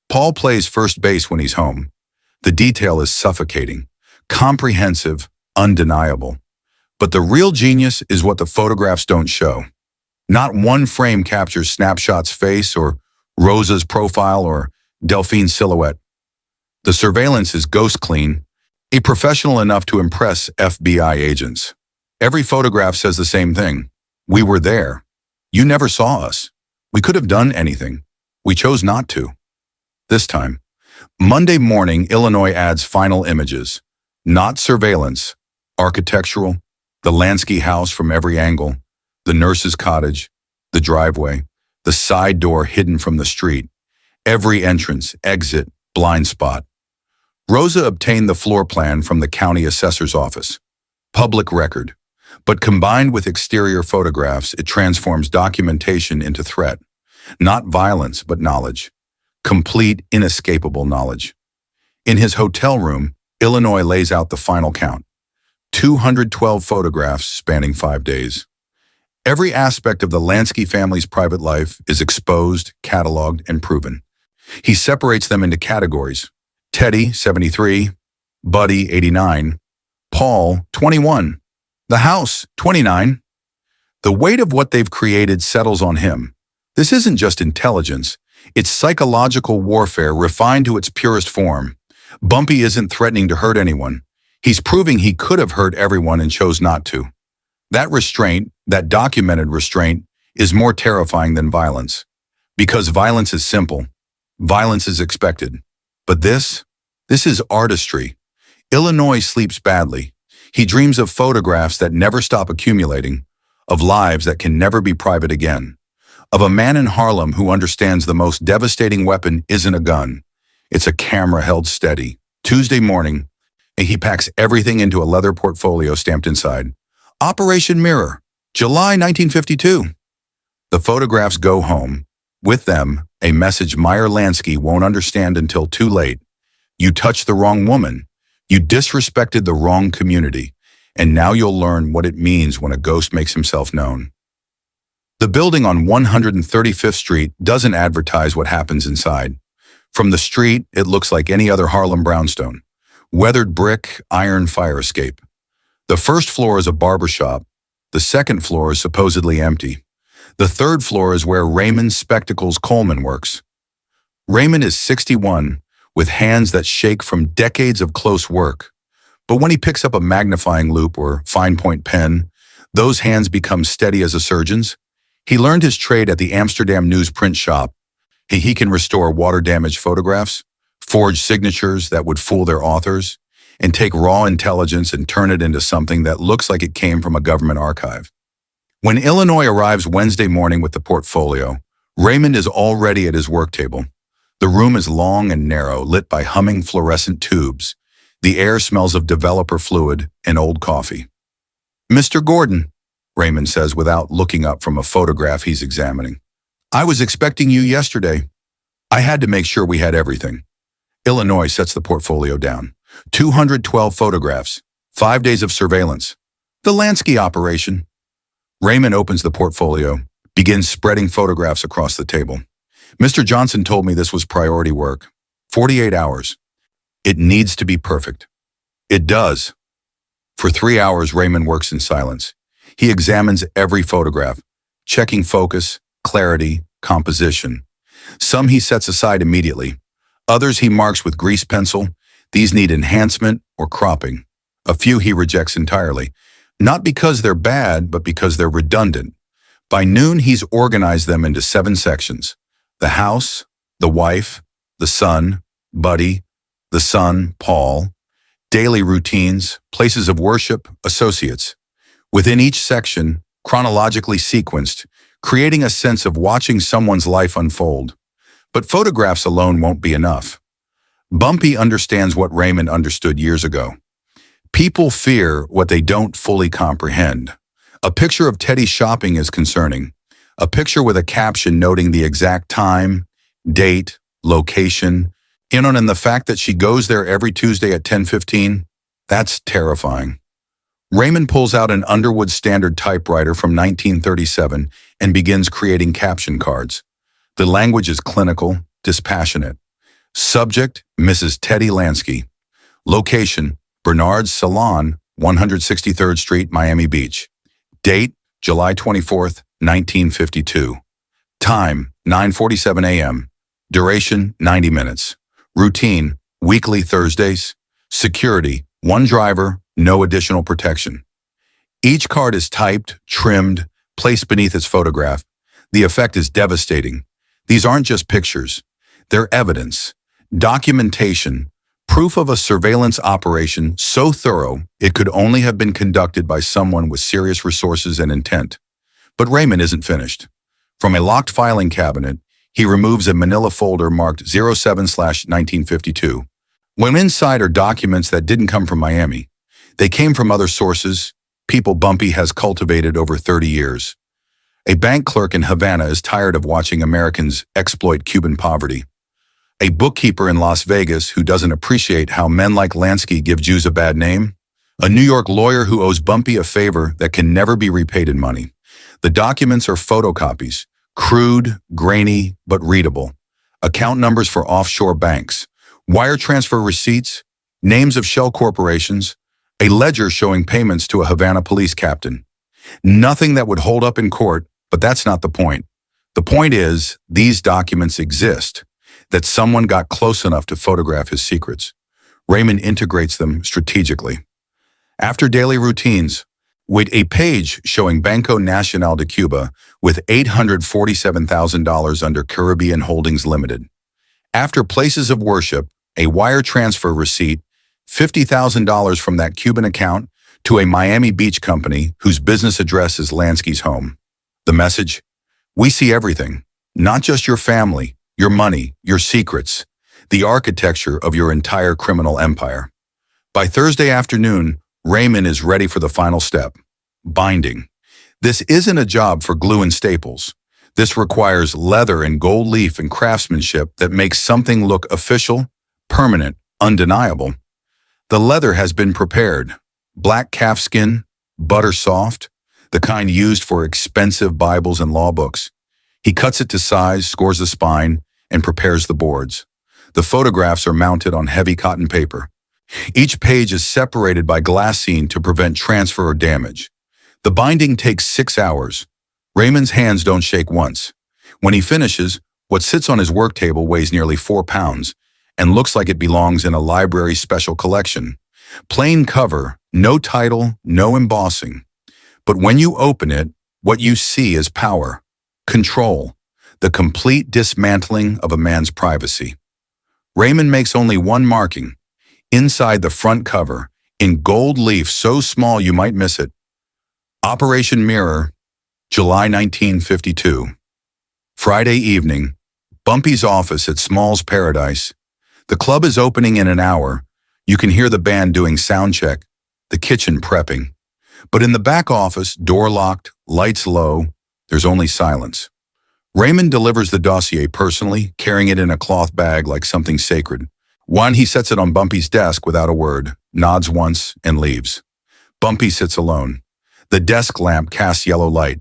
Paul plays first base when he's home. The detail is suffocating, comprehensive, undeniable. But the real genius is what the photographs don't show. Not one frame captures Snapshot's face or Rosa's profile or Delphine's silhouette. The surveillance is ghost clean, a professional enough to impress FBI agents. Every photograph says the same thing. We were there. You never saw us. We could have done anything. We chose not to. This time, Monday morning, Illinois adds final images. Not surveillance, architectural, the Lansky house from every angle, the nurse's cottage, the driveway, the side door hidden from the street, every entrance, exit, blind spot. Rosa obtained the floor plan from the county assessor's office. Public record. But combined with exterior photographs, it transforms documentation into threat. Not violence, but knowledge. Complete, inescapable knowledge. In his hotel room, Illinois lays out the final count. 212 photographs spanning 5 days. Every aspect of the Lansky family's private life is exposed, cataloged, and proven. He separates them into categories. Teddy, 73, Buddy, 89, Paul, 21, the house, 29. The weight of what they've created settles on him. This isn't just intelligence, it's psychological warfare refined to its purest form. Bumpy isn't threatening to hurt anyone. He's proving he could have hurt everyone and chose not to. That restraint, that documented restraint, is more terrifying than violence. Because violence is simple. Violence is expected. But this is artistry. Illinois sleeps badly. He dreams of photographs that never stop accumulating, of lives that can never be private again, of a man in Harlem who understands the most devastating weapon isn't a gun. It's a camera held steady. Tuesday morning, he packs everything into a leather portfolio stamped inside. Operation Mirror, July 1952. The photographs go home. With them, a message Meyer Lansky won't understand until too late. You touched the wrong woman. You disrespected the wrong community. And now you'll learn what it means when a ghost makes himself known. The building on 135th Street doesn't advertise what happens inside. From the street, it looks like any other Harlem brownstone. Weathered brick, iron fire escape. The first floor is a barber shop. The second floor is supposedly empty. The third floor is where Raymond Spectacles Coleman works. Raymond is 61, with hands that shake from decades of close work. But when he picks up a magnifying loupe or fine point pen, those hands become steady as a surgeon's. He learned his trade at the Amsterdam newsprint shop. He can restore water-damaged photographs, forge signatures that would fool their authors, and take raw intelligence and turn it into something that looks like it came from a government archive. When Illinois arrives Wednesday morning with the portfolio, Raymond is already at his work table. The room is long and narrow, lit by humming fluorescent tubes. The air smells of developer fluid and old coffee. "Mr. Gordon," Raymond says without looking up from a photograph he's examining. "I was expecting you yesterday. I had to make sure we had everything." Illinois sets the portfolio down. 212 photographs, 5 days of surveillance. The Lansky operation. Raymond opens the portfolio, begins spreading photographs across the table. "Mr. Johnson told me this was priority work. 48 hours. It needs to be perfect." It does. For 3 hours, Raymond works in silence. He examines every photograph, checking focus, clarity, composition. Some he sets aside immediately. Others he marks with grease pencil. These need enhancement or cropping. A few he rejects entirely. Not because they're bad, but because they're redundant. By noon, he's organized them into 7 sections. The house, the wife, the son, Buddy, the son, Paul, daily routines, places of worship, associates. Within each section, chronologically sequenced, creating a sense of watching someone's life unfold. But photographs alone won't be enough. Bumpy understands what Raymond understood years ago. People fear what they don't fully comprehend. A picture of Teddy shopping is concerning. A picture with a caption noting the exact time, date, location, in on the fact that she goes there every Tuesday at 10:15, that's terrifying. Raymond pulls out an Underwood Standard typewriter from 1937 and begins creating caption cards. The language is clinical, dispassionate. Subject, Mrs. Teddy Lansky. Location, Bernard's Salon, 163rd Street, Miami Beach. Date, July 24th, 1952. Time, 9:47 a.m. Duration, 90 minutes. Routine, weekly Thursdays. Security, 1 driver, no additional protection. Each card is typed, trimmed, placed beneath its photograph. The effect is devastating. These aren't just pictures. They're evidence, documentation, proof of a surveillance operation so thorough it could only have been conducted by someone with serious resources and intent. But Raymond isn't finished. From a locked filing cabinet, he removes a manila folder marked 07/1952. When inside are documents that didn't come from Miami. They came from other sources, people Bumpy has cultivated over 30 years. A bank clerk in Havana is tired of watching Americans exploit Cuban poverty. A bookkeeper in Las Vegas who doesn't appreciate how men like Lansky give Jews a bad name. A New York lawyer who owes Bumpy a favor that can never be repaid in money. The documents are photocopies, crude, grainy, but readable. Account numbers for offshore banks, wire transfer receipts, names of shell corporations, a ledger showing payments to a Havana police captain. Nothing that would hold up in court, but that's not the point. The point is, these documents exist, that someone got close enough to photograph his secrets. Raymond integrates them strategically. After daily routines, with a page showing Banco Nacional de Cuba with $847,000 under Caribbean Holdings Limited. After places of worship, a wire transfer receipt, $50,000 from that Cuban account to a Miami Beach company whose business address is Lansky's home. The message? We see everything, not just your family, your money, your secrets, the architecture of your entire criminal empire. By Thursday afternoon, Raymond is ready for the final step, binding. This isn't a job for glue and staples. This requires leather and gold leaf and craftsmanship that makes something look official, permanent, undeniable. The leather has been prepared, black calfskin, butter soft, the kind used for expensive Bibles and law books. He cuts it to size, scores the spine, and prepares the boards. The photographs are mounted on heavy cotton paper. Each page is separated by glassine to prevent transfer or damage. The binding takes 6 hours. Raymond's hands don't shake once. When he finishes, what sits on his work table weighs nearly 4 pounds and looks like it belongs in a library special collection. Plain cover, no title, no embossing. But when you open it, what you see is power, control, the complete dismantling of a man's privacy. Raymond makes only one marking, inside the front cover, in gold leaf so small you might miss it. Operation Mirror, July 1952. Friday evening, Bumpy's office at Small's Paradise. The club is opening in an hour. You can hear the band doing sound check, the kitchen prepping. But in the back office, door locked, lights low, there's only silence. Raymond delivers the dossier personally, carrying it in a cloth bag like something sacred. He sets it on Bumpy's desk without a word, nods once, and leaves. Bumpy sits alone. The desk lamp casts yellow light.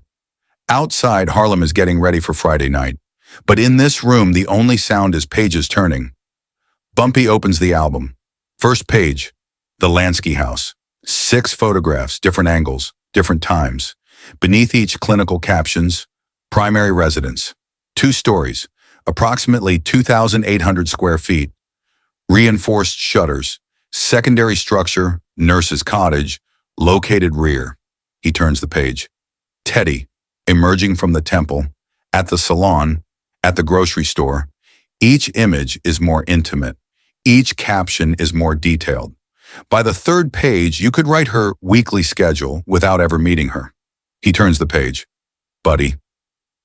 Outside, Harlem is getting ready for Friday night. But in this room, the only sound is pages turning. Bumpy opens the album. First page, the Lansky house. 6 photographs, different angles, different times. Beneath each, clinical captions, primary residence. 2 stories, approximately 2,800 square feet. Reinforced shutters. Secondary structure, nurse's cottage, located rear. He turns the page. Teddy, emerging from the temple, at the salon, at the grocery store. Each image is more intimate. Each caption is more detailed. By the 3rd page, you could write her weekly schedule without ever meeting her. He turns the page. Buddy.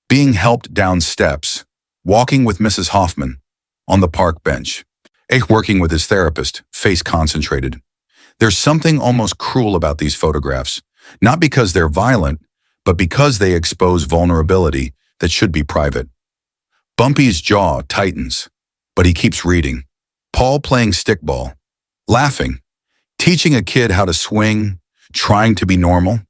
Being helped down steps. Walking with Mrs. Hoffman. On the park bench. Working with his therapist, face concentrated. There's something almost cruel about these photographs. Not because they're violent, but because they expose vulnerability that should be private. Bumpy's jaw tightens, but he keeps reading. Paul playing stickball. Laughing. Teaching a kid how to swing, trying to be normal,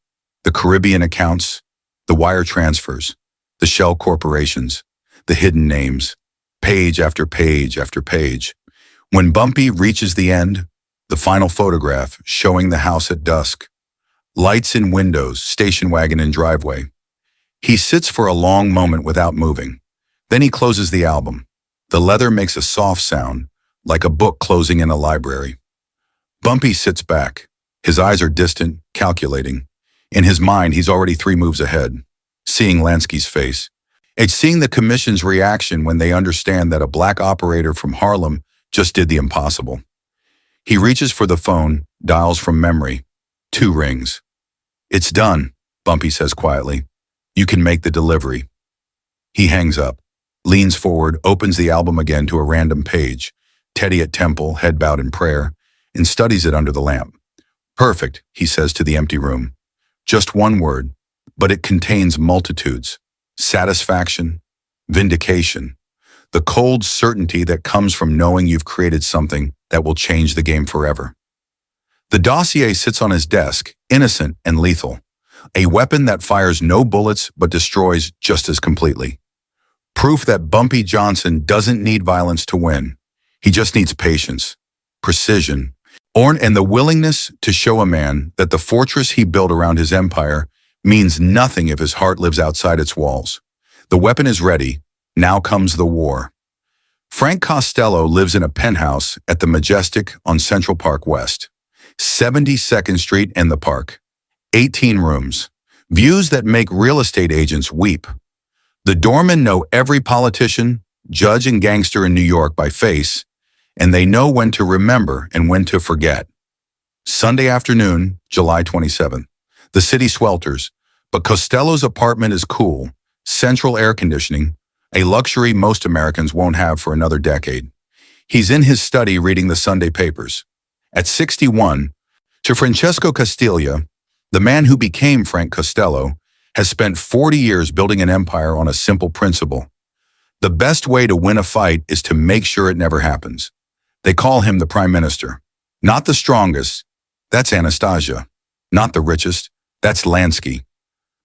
the Caribbean accounts, the wire transfers, the shell corporations, the hidden names, page after page after page. When Bumpy reaches the end, the final photograph showing the house at dusk, lights in windows, station wagon and driveway. He sits for a long moment without moving. Then he closes the album. The leather makes a soft sound, like a book closing in a library. Bumpy sits back. His eyes are distant, calculating. In his mind, he's already 3 moves ahead, seeing Lansky's face. It's seeing the commission's reaction when they understand that a black operator from Harlem just did the impossible. He reaches for the phone, dials from memory. 2 rings. It's done, Bumpy says quietly. You can make the delivery. He hangs up, leans forward, opens the album again to a random page, Teddy at temple, head bowed in prayer, and studies it under the lamp. Perfect, he says to the empty room. Just one word, but it contains multitudes. Satisfaction, vindication, the cold certainty that comes from knowing you've created something that will change the game forever. The dossier sits on his desk, innocent and lethal, a weapon that fires no bullets but destroys just as completely. Proof that Bumpy Johnson doesn't need violence to win. He just needs patience, precision, and the willingness to show a man that the fortress he built around his empire means nothing if his heart lives outside its walls. The weapon is ready. Now comes the war. Frank Costello lives in a penthouse at the Majestic on Central Park West, 72nd Street and the Park. 18 rooms. Views that make real estate agents weep. The doormen know every politician, judge, and gangster in New York by face, and they know when to remember and when to forget. Sunday afternoon, July 27th. The city swelters, but Costello's apartment is cool, central air conditioning, a luxury most Americans won't have for another decade. He's in his study reading the Sunday papers. At 61, to Francesco Castiglia, the man who became Frank Costello, has spent 40 years building an empire on a simple principle. The best way to win a fight is to make sure it never happens. They call him the Prime Minister. Not the strongest, that's Anastasia. Not the richest, that's Lansky.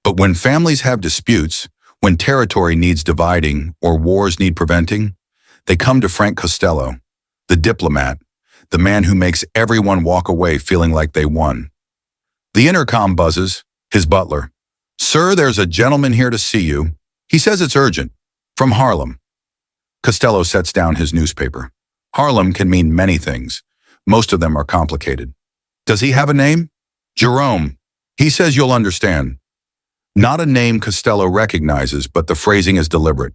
But when families have disputes, when territory needs dividing or wars need preventing, they come to Frank Costello, the diplomat, the man who makes everyone walk away feeling like they won. The intercom buzzes, his butler. "Sir, there's a gentleman here to see you. He says it's urgent. From Harlem." Costello sets down his newspaper. Harlem can mean many things. Most of them are complicated. Does he have a name? Jerome. He says you'll understand. Not a name Costello recognizes, but the phrasing is deliberate.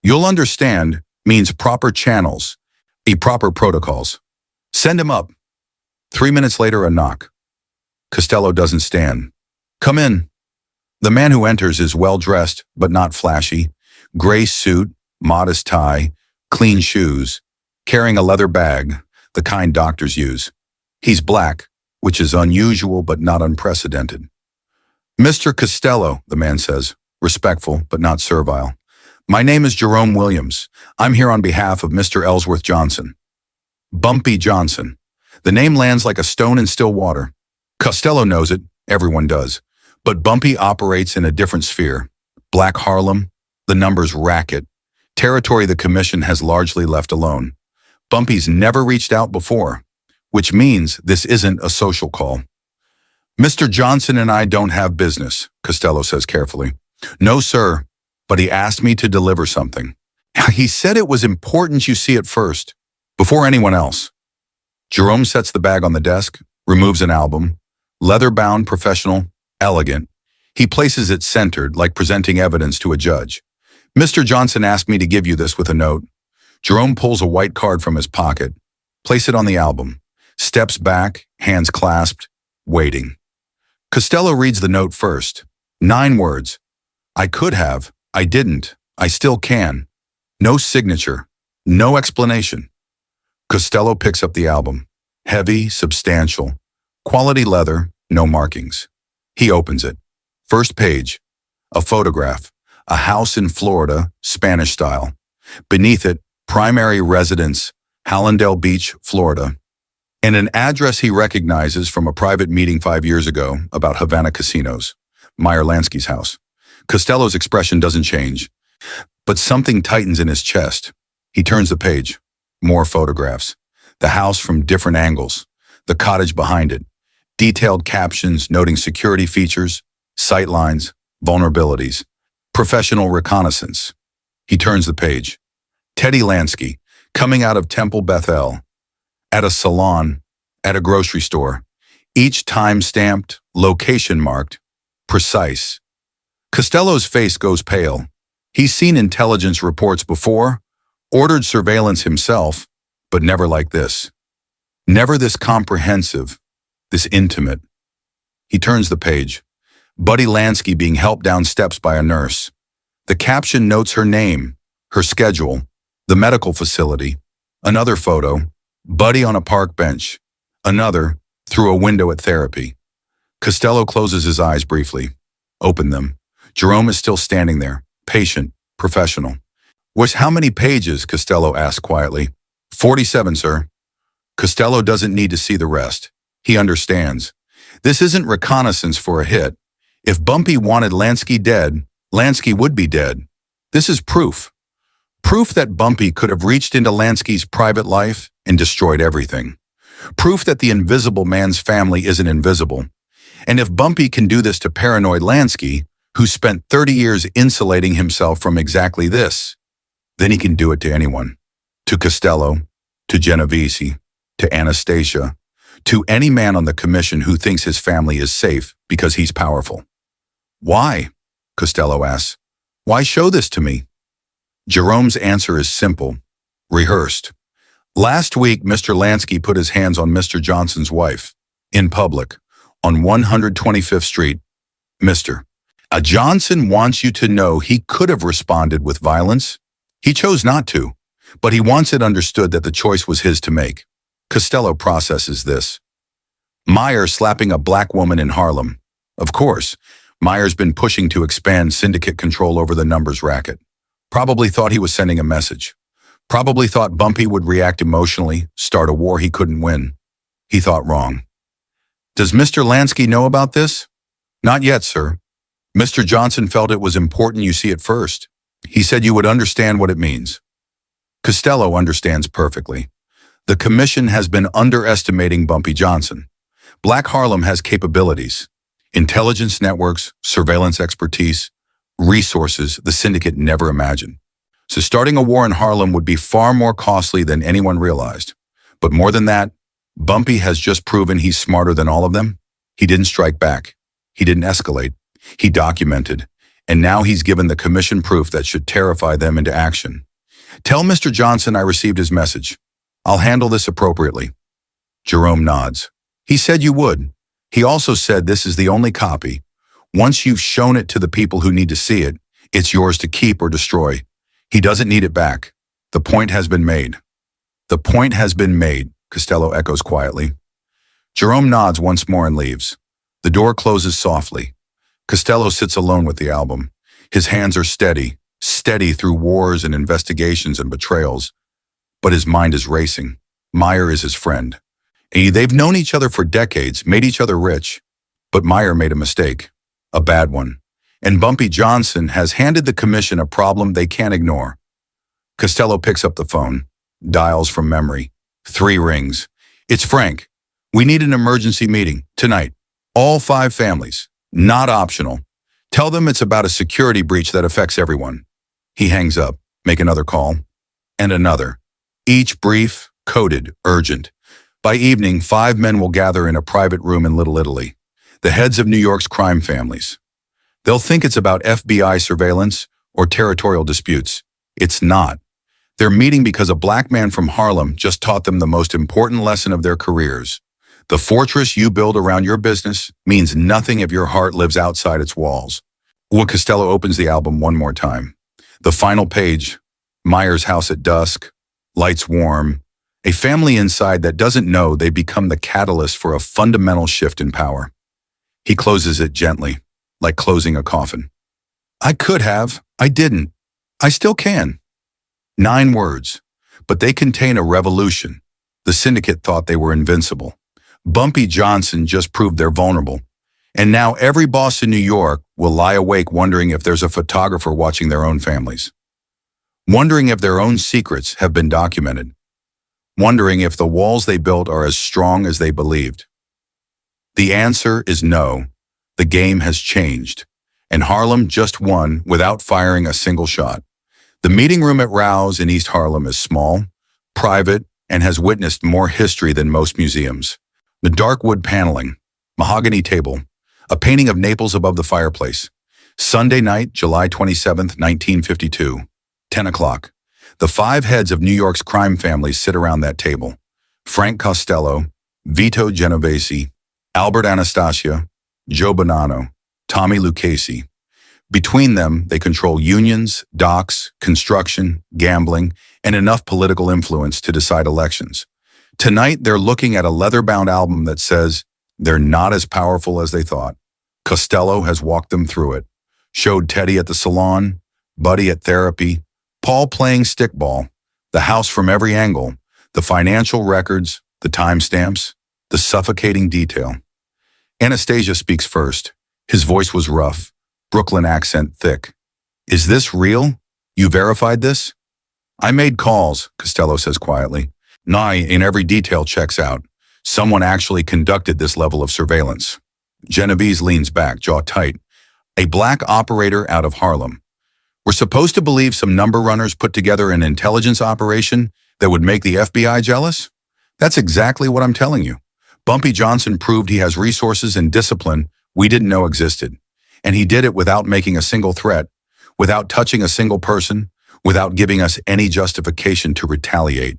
You'll understand means proper channels, proper protocols. Send him up. 3 minutes later, a knock. Costello doesn't stand. "Come in." The man who enters is well-dressed, but not flashy. Gray suit, modest tie, clean shoes, carrying a leather bag, the kind doctors use. He's black, which is unusual but not unprecedented. "Mr. Costello," the man says, respectful but not servile. "My name is Jerome Williams. I'm here on behalf of Mr. Ellsworth Johnson." Bumpy Johnson. The name lands like a stone in still water. Costello knows it, everyone does. But Bumpy operates in a different sphere. Black Harlem, the numbers racket, territory the commission has largely left alone. Bumpy's never reached out before, which means this isn't a social call. "Mr. Johnson and I don't have business," Costello says carefully. "No, sir, but he asked me to deliver something. He said it was important you see it first, before anyone else." Jerome sets the bag on the desk, removes an album, leather-bound, professional, elegant. He places it centered, like presenting evidence to a judge. "Mr. Johnson asked me to give you this with a note." Jerome pulls a white card from his pocket, places it on the album, steps back, hands clasped, waiting. Costello reads the note first. 9 words. "I could have, I didn't, I still can." No signature, no explanation. Costello picks up the album. Heavy, substantial, quality leather, no markings. He opens it. First page, a photograph, a house in Florida, Spanish style. Beneath it, primary residence, Hallandale Beach, Florida. And an address he recognizes from a private meeting 5 years ago about Havana casinos, Meyer Lansky's house. Costello's expression doesn't change, but something tightens in his chest. He turns the page. More photographs. The house from different angles. The cottage behind it. Detailed captions noting security features, sight lines, vulnerabilities. Professional reconnaissance. He turns the page. Teddy Lansky, coming out of Temple Bethel. At a salon, at a grocery store. Each time stamped, location marked, precise. Costello's face goes pale. He's seen intelligence reports before, ordered surveillance himself, but never like this. Never this comprehensive, this intimate. He turns the page. Buddy Lansky being helped down steps by a nurse. The caption notes her name, her schedule, the medical facility. Another photo, Buddy on a park bench. Another, through a window at therapy. Costello closes his eyes briefly. Open them. Jerome is still standing there, patient, professional. "Was how many pages?" Costello asked quietly. 47, sir." Costello doesn't need to see the rest. He understands. This isn't reconnaissance for a hit. If Bumpy wanted Lansky dead, Lansky would be dead. This is proof. Proof that Bumpy could have reached into Lansky's private life and destroyed everything. Proof that the invisible man's family isn't invisible. And if Bumpy can do this to paranoid Lansky, who spent 30 years insulating himself from exactly this, then he can do it to anyone. To Costello, to Genovese, to Anastasia, to any man on the commission who thinks his family is safe because he's powerful. "Why?" Costello asks. "Why show this to me?" Jerome's answer is simple, rehearsed. Last week, Mr. Lansky put his hands on Mr. Johnson's wife, in public, on 125th Street. "Mr. Johnson wants you to know he could have responded with violence. He chose not to, but he wants it understood that the choice was his to make." Costello processes this. Meyer slapping a black woman in Harlem. Of course, Meyer's been pushing to expand syndicate control over the numbers racket. Probably thought he was sending a message. Probably thought Bumpy would react emotionally, start a war he couldn't win. He thought wrong. "Does Mr. Lansky know about this?" "Not yet, sir. Mr. Johnson felt it was important you see it first. He said you would understand what it means." Costello understands perfectly. The commission has been underestimating Bumpy Johnson. Black Harlem has capabilities, intelligence networks, surveillance expertise, resources the syndicate never imagined. So starting a war in Harlem would be far more costly than anyone realized. But more than that, Bumpy has just proven he's smarter than all of them. He didn't strike back. He didn't escalate. He documented. And now he's given the commission proof that should terrify them into action. "Tell Mr. Johnson I received his message. I'll handle this appropriately." Jerome nods. "He said you would. He also said this is the only copy. Once you've shown it to the people who need to see it, it's yours to keep or destroy. He doesn't need it back. The point has been made." "The point has been made," Costello echoes quietly. Jerome nods once more and leaves. The door closes softly. Costello sits alone with the album. His hands are steady through wars and investigations and betrayals. But his mind is racing. Meyer is his friend. They've known each other for decades, made each other rich. But Meyer made a mistake, a bad one. And Bumpy Johnson has handed the commission a problem they can't ignore. Costello picks up the phone, dials from memory. 3 rings. "It's Frank. We need an emergency meeting, tonight. All 5 families. Not optional. Tell them it's about a security breach that affects everyone." He hangs up, make another call, and another. Each brief, coded, urgent. By evening, 5 men will gather in a private room in Little Italy, the heads of New York's crime families. They'll think it's about FBI surveillance or territorial disputes. It's not. They're meeting because a black man from Harlem just taught them the most important lesson of their careers. The fortress you build around your business means nothing if your heart lives outside its walls. Costello opens the album one more time. The final page, Meyer's house at dusk, lights warm, a family inside that doesn't know they become the catalyst for a fundamental shift in power. He closes it gently, like closing a coffin. "I could have, I didn't, I still can." 9 words, but they contain a revolution. The syndicate thought they were invincible. Bumpy Johnson just proved they're vulnerable. And now every boss in New York will lie awake wondering if there's a photographer watching their own families. Wondering if their own secrets have been documented. Wondering if the walls they built are as strong as they believed. The answer is no. The game has changed. And Harlem just won without firing a single shot. The meeting room at Rouse in East Harlem is small, private, and has witnessed more history than most museums. The dark wood paneling, mahogany table, a painting of Naples above the fireplace. Sunday night, July 27th, 1952, 10 o'clock. The 5 heads of New York's crime families sit around that table. Frank Costello, Vito Genovese, Albert Anastasia, Joe Bonanno, Tommy Lucchese. Between them, they control unions, docks, construction, gambling, and enough political influence to decide elections. Tonight, they're looking at a leather-bound album that says they're not as powerful as they thought. Costello has walked them through it. Showed Teddy at the salon, Buddy at therapy, Paul playing stickball, the house from every angle, the financial records, the timestamps, the suffocating detail. Anastasia speaks first. His voice was rough, Brooklyn accent thick. Is this real? You verified this? I made calls, Costello says quietly. Nye, in every detail checks out. Someone actually conducted this level of surveillance. Genovese leans back, jaw tight. A black operator out of Harlem. We're supposed to believe some number runners put together an intelligence operation that would make the FBI jealous? That's exactly what I'm telling you. Bumpy Johnson proved he has resources and discipline we didn't know existed. And he did it without making a single threat, without touching a single person, without giving us any justification to retaliate.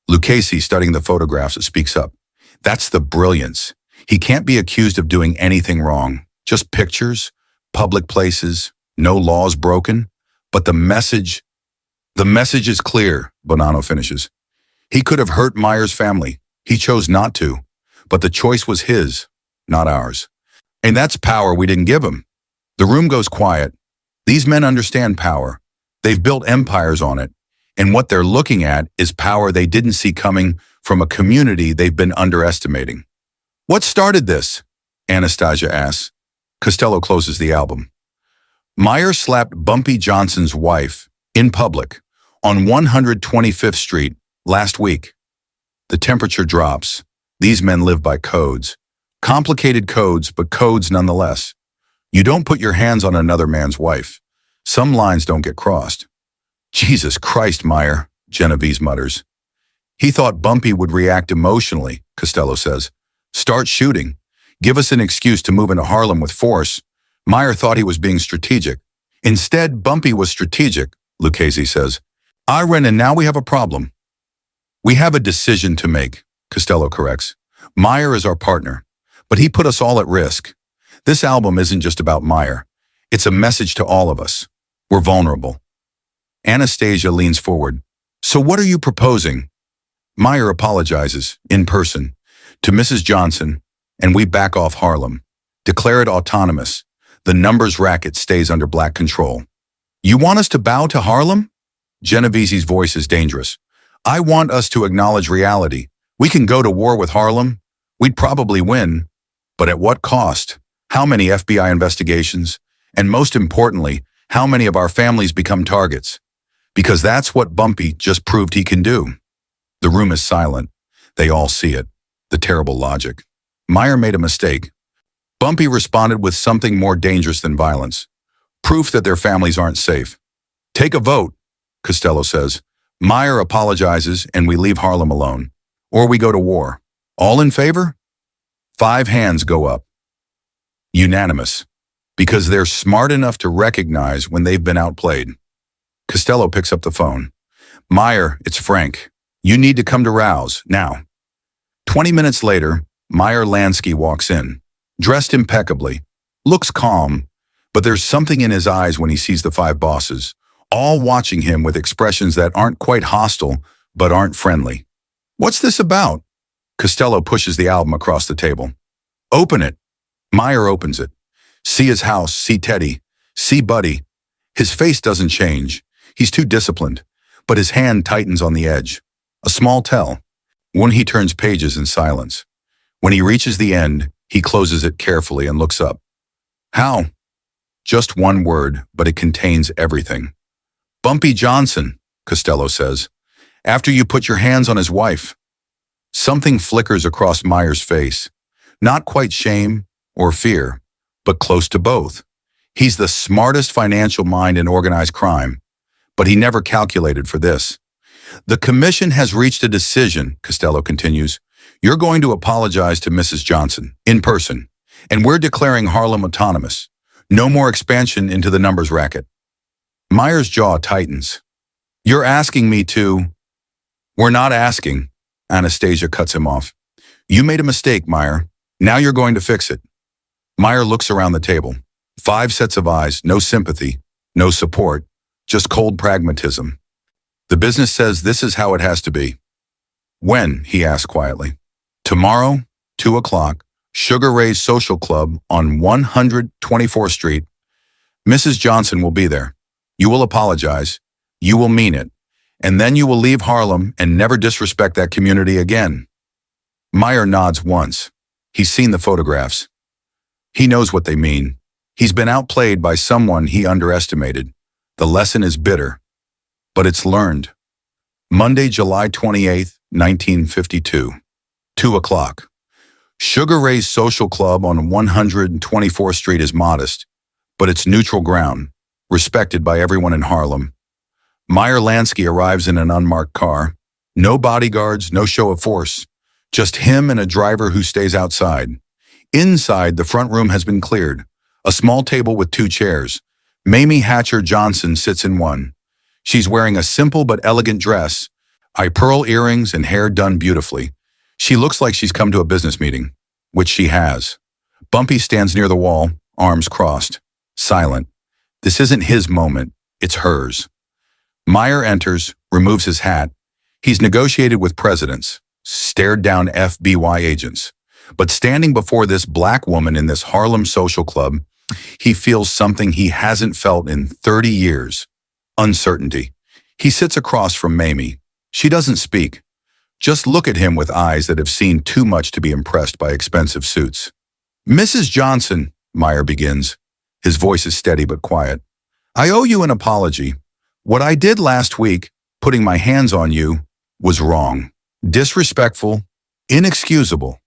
Lucchese, studying the photographs, speaks up. That's the brilliance. He can't be accused of doing anything wrong. Just pictures, public places, no laws broken. But the message is clear, Bonanno finishes. He could have hurt Meyer's family. He chose not to. But the choice was his, not ours. And that's power we didn't give him. The room goes quiet. These men understand power. They've built empires on it. And what they're looking at is power they didn't see coming from a community they've been underestimating. What started this? Anastasia asks. Costello closes the album. Meyer slapped Bumpy Johnson's wife in public on 125th Street last week. The temperature drops. These men live by codes. Complicated codes, but codes nonetheless. You don't put your hands on another man's wife. Some lines don't get crossed. Jesus Christ, Meyer, Genovese mutters. He thought Bumpy would react emotionally, Costello says. Start shooting. Give us an excuse to move into Harlem with force. Meyer thought he was being strategic. Instead, Bumpy was strategic, Lucchese says. And now we have a problem. We have a decision to make, Costello corrects. Meyer is our partner, but he put us all at risk. This album isn't just about Meyer. It's a message to all of us. We're vulnerable. Anastasia leans forward. So what are you proposing? Meyer apologizes, in person, to Mrs. Johnson, and we back off Harlem. Declare it autonomous. The numbers racket stays under black control. You want us to bow to Harlem? Genovese's voice is dangerous. I want us to acknowledge reality. We can go to war with Harlem. We'd probably win. But at what cost? How many FBI investigations? And most importantly, how many of our families become targets? Because that's what Bumpy just proved he can do. The room is silent. They all see it. The terrible logic. Meyer made a mistake. Bumpy responded with something more dangerous than violence. Proof that their families aren't safe. Take a vote, Costello says. Meyer apologizes and we leave Harlem alone. Or we go to war. All in favor? 5 hands go up. Unanimous. Because they're smart enough to recognize when they've been outplayed. Costello picks up the phone. Meyer, it's Frank. You need to come to Rouse, now. 20 minutes later, Meyer Lansky walks in, dressed impeccably, looks calm, but there's something in his eyes when he sees the 5 bosses, all watching him with expressions that aren't quite hostile, but aren't friendly. What's this about? Costello pushes the album across the table. Open it. Meyer opens it. See his house, see Teddy, see Buddy. His face doesn't change. He's too disciplined, but his hand tightens on the edge. A small tell. When he turns pages in silence. When he reaches the end, he closes it carefully and looks up. How? Just one word, but it contains everything. Bumpy Johnson, Costello says. After you put your hands on his wife. Something flickers across Meyer's face. Not quite shame or fear, but close to both. He's the smartest financial mind in organized crime, but he never calculated for this. The commission has reached a decision, Costello continues. You're going to apologize to Mrs. Johnson, in person, and we're declaring Harlem autonomous. No more expansion into the numbers racket. Meyer's jaw tightens. You're asking me to... We're not asking, Anastasia cuts him off. You made a mistake, Meyer. Now you're going to fix it. Meyer looks around the table. 5 sets of eyes, no sympathy, no support, just cold pragmatism. The business says this is how it has to be. When? He asked quietly. Tomorrow, 2 o'clock, Sugar Ray's Social Club on 124th Street. Mrs. Johnson will be there. You will apologize. You will mean it. And then you will leave Harlem and never disrespect that community again. Mayme nods once. He's seen the photographs. He knows what they mean. He's been outplayed by someone he underestimated. The lesson is bitter, but it's learned. Monday, July 28th, 1952. 2 o'clock. Sugar Ray's Social Club on 124th Street is modest, but it's neutral ground, respected by everyone in Harlem. Lansky arrives in an unmarked car. No bodyguards, no show of force. Just him and a driver who stays outside. Inside, the front room has been cleared. A small table with 2 chairs. Mayme Johnson sits in one. She's wearing a simple but elegant dress, pearl earrings and hair done beautifully. She looks like she's come to a business meeting, which she has. Bumpy stands near the wall, arms crossed, silent. This isn't his moment, it's hers. Mayme enters, removes his hat. He's negotiated with presidents, stared down FBI agents. But standing before this black woman in this Harlem social club, he feels something he hasn't felt in 30 years. Uncertainty. He sits across from Mayme. She doesn't speak. Just look at him with eyes that have seen too much to be impressed by expensive suits. Mrs. Johnson, Mayme begins. His voice is steady but quiet. I owe you an apology. What I did last week, putting my hands on you, was wrong. Disrespectful, inexcusable.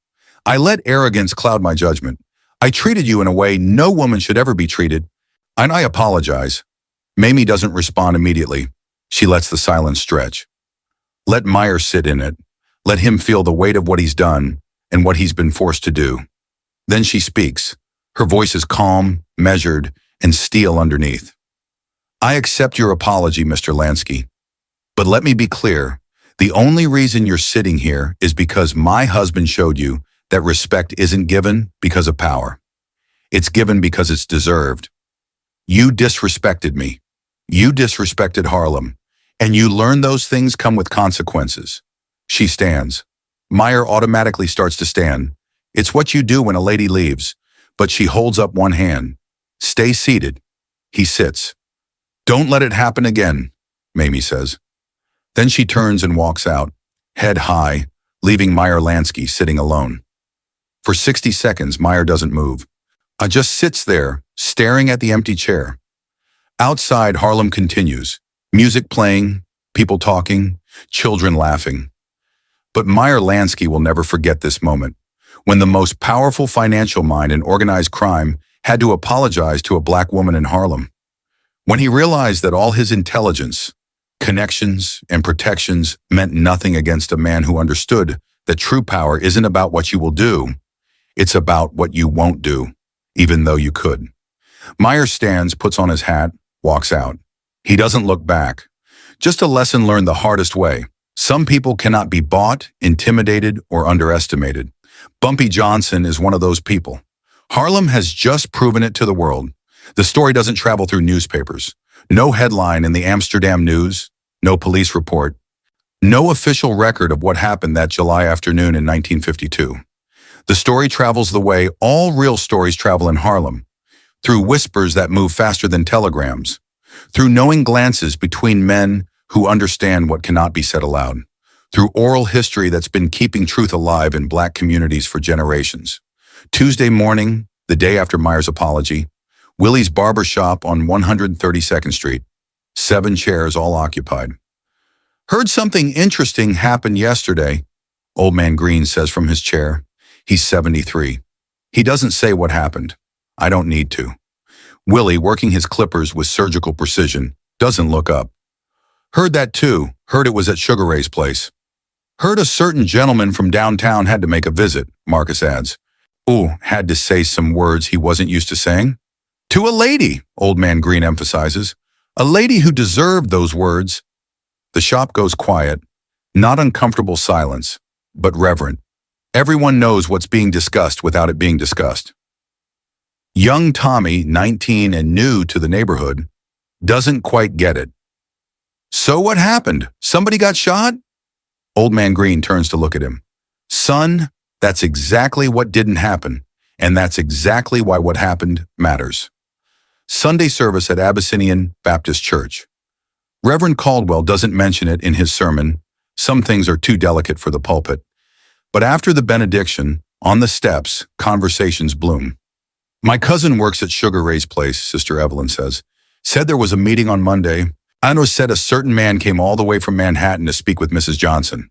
I let arrogance cloud my judgment. I treated you in a way no woman should ever be treated, and I apologize. Mayme doesn't respond immediately. She lets the silence stretch. Let Mayme sit in it. Let him feel the weight of what he's done and what he's been forced to do. Then she speaks. Her voice is calm, measured, and steel underneath. I accept your apology, Mr. Lansky. But let me be clear. The only reason you're sitting here is because my husband showed you that respect isn't given because of power. It's given because it's deserved. You disrespected me. You disrespected Harlem. And you learn those things come with consequences. She stands. Mayme automatically starts to stand. It's what you do when a lady leaves. But she holds up one hand. Stay seated. He sits. Don't let it happen again, Mayme says. Then she turns and walks out, head high, leaving Mayme Lansky sitting alone. For 60 seconds, Mayme doesn't move. Just sits there, staring at the empty chair. Outside, Harlem continues. Music playing, people talking, children laughing. But Mayme Lansky will never forget this moment, when the most powerful financial mind in organized crime had to apologize to a black woman in Harlem. When he realized that all his intelligence, connections, and protections meant nothing against a man who understood that true power isn't about what you will do, it's about what you won't do, even though you could. Mayme stands, puts on his hat, walks out. He doesn't look back. Just a lesson learned the hardest way. Some people cannot be bought, intimidated, or underestimated. Bumpy Johnson is one of those people. Harlem has just proven it to the world. The story doesn't travel through newspapers. No headline in the Amsterdam News, no police report, no official record of what happened that July afternoon in 1952. The story travels the way all real stories travel in Harlem, through whispers that move faster than telegrams, through knowing glances between men who understand what cannot be said aloud, through oral history that's been keeping truth alive in black communities for generations. Tuesday morning, the day after Mayme's apology, Willie's barber shop on 132nd Street. 7 chairs all occupied. Heard something interesting happened yesterday, Old Man Green says from his chair. He's 73. He doesn't say what happened. I don't need to. Willie, working his clippers with surgical precision, doesn't look up. Heard that too. Heard it was at Sugar Ray's place. Heard a certain gentleman from downtown had to make a visit, Marcus adds. Ooh, had to say some words he wasn't used to saying? To a lady, Old Man Green emphasizes. A lady who deserved those words. The shop goes quiet. Not uncomfortable silence, but reverent. Everyone knows what's being discussed without it being discussed. Young Tommy, 19 and new to the neighborhood, doesn't quite get it. So what happened? Somebody got shot? Old Man Green turns to look at him. Son, that's exactly what didn't happen, and that's exactly why what happened matters. Sunday service at Abyssinian Baptist Church. Reverend Caldwell doesn't mention it in his sermon. Some things are too delicate for the pulpit. But after the benediction, on the steps, conversations bloom. My cousin works at Sugar Ray's place, Sister Evelyn says. Said there was a meeting on Monday. Anno said a certain man came all the way from Manhattan to speak with Mrs. Johnson.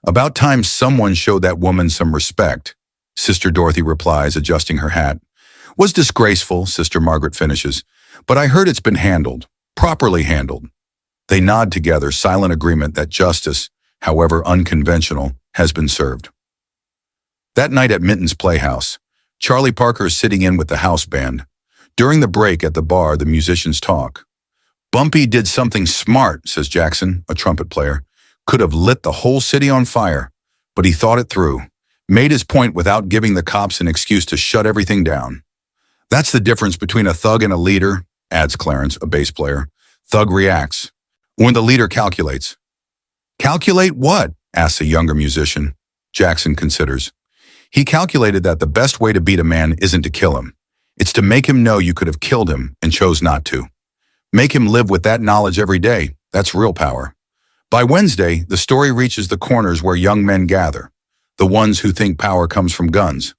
About time someone showed that woman some respect, Sister Dorothy replies, adjusting her hat. Was disgraceful, Sister Margaret finishes, but I heard it's been handled, properly handled. They nod together, silent agreement that justice, however unconventional, has been served. That night at Minton's Playhouse, Charlie Parker is sitting in with the house band. During the break at the bar, the musicians talk. Bumpy did something smart, says Jackson, a trumpet player. Could have lit the whole city on fire, but he thought it through. Made his point without giving the cops an excuse to shut everything down. That's the difference between a thug and a leader, adds Clarence, a bass player. Thug reacts. When the leader calculates. Calculate what? Asks a younger musician. Jackson considers. He calculated that the best way to beat a man isn't to kill him. It's to make him know you could have killed him and chose not to. Make him live with that knowledge every day. That's real power. By Wednesday, the story reaches the corners where young men gather, the ones who think power comes from guns.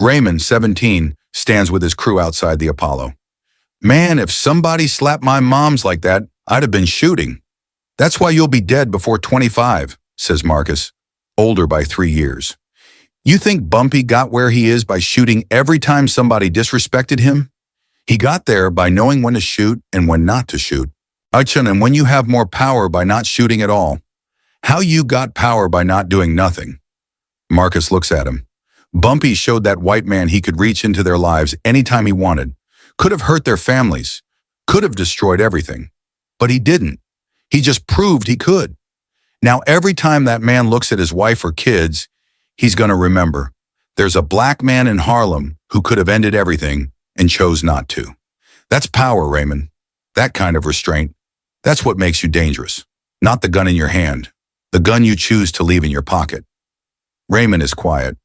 Raymond, 17, stands with his crew outside the Apollo. Man, if somebody slapped my moms like that, I'd have been shooting. That's why you'll be dead before 25, says Marcus, older by 3 years. You think Bumpy got where he is by shooting every time somebody disrespected him? He got there by knowing when to shoot and when not to shoot. And when you have more power by not shooting at all, how you got power by not doing nothing. Marcus looks at him. Bumpy showed that white man he could reach into their lives anytime he wanted, could have hurt their families, could have destroyed everything. But he didn't. He just proved he could. Now every time that man looks at his wife or kids, he's going to remember, there's a black man in Harlem who could have ended everything and chose not to. That's power, Raymond. That kind of restraint. That's what makes you dangerous. Not the gun in your hand, the gun you choose to leave in your pocket. Raymond is quiet.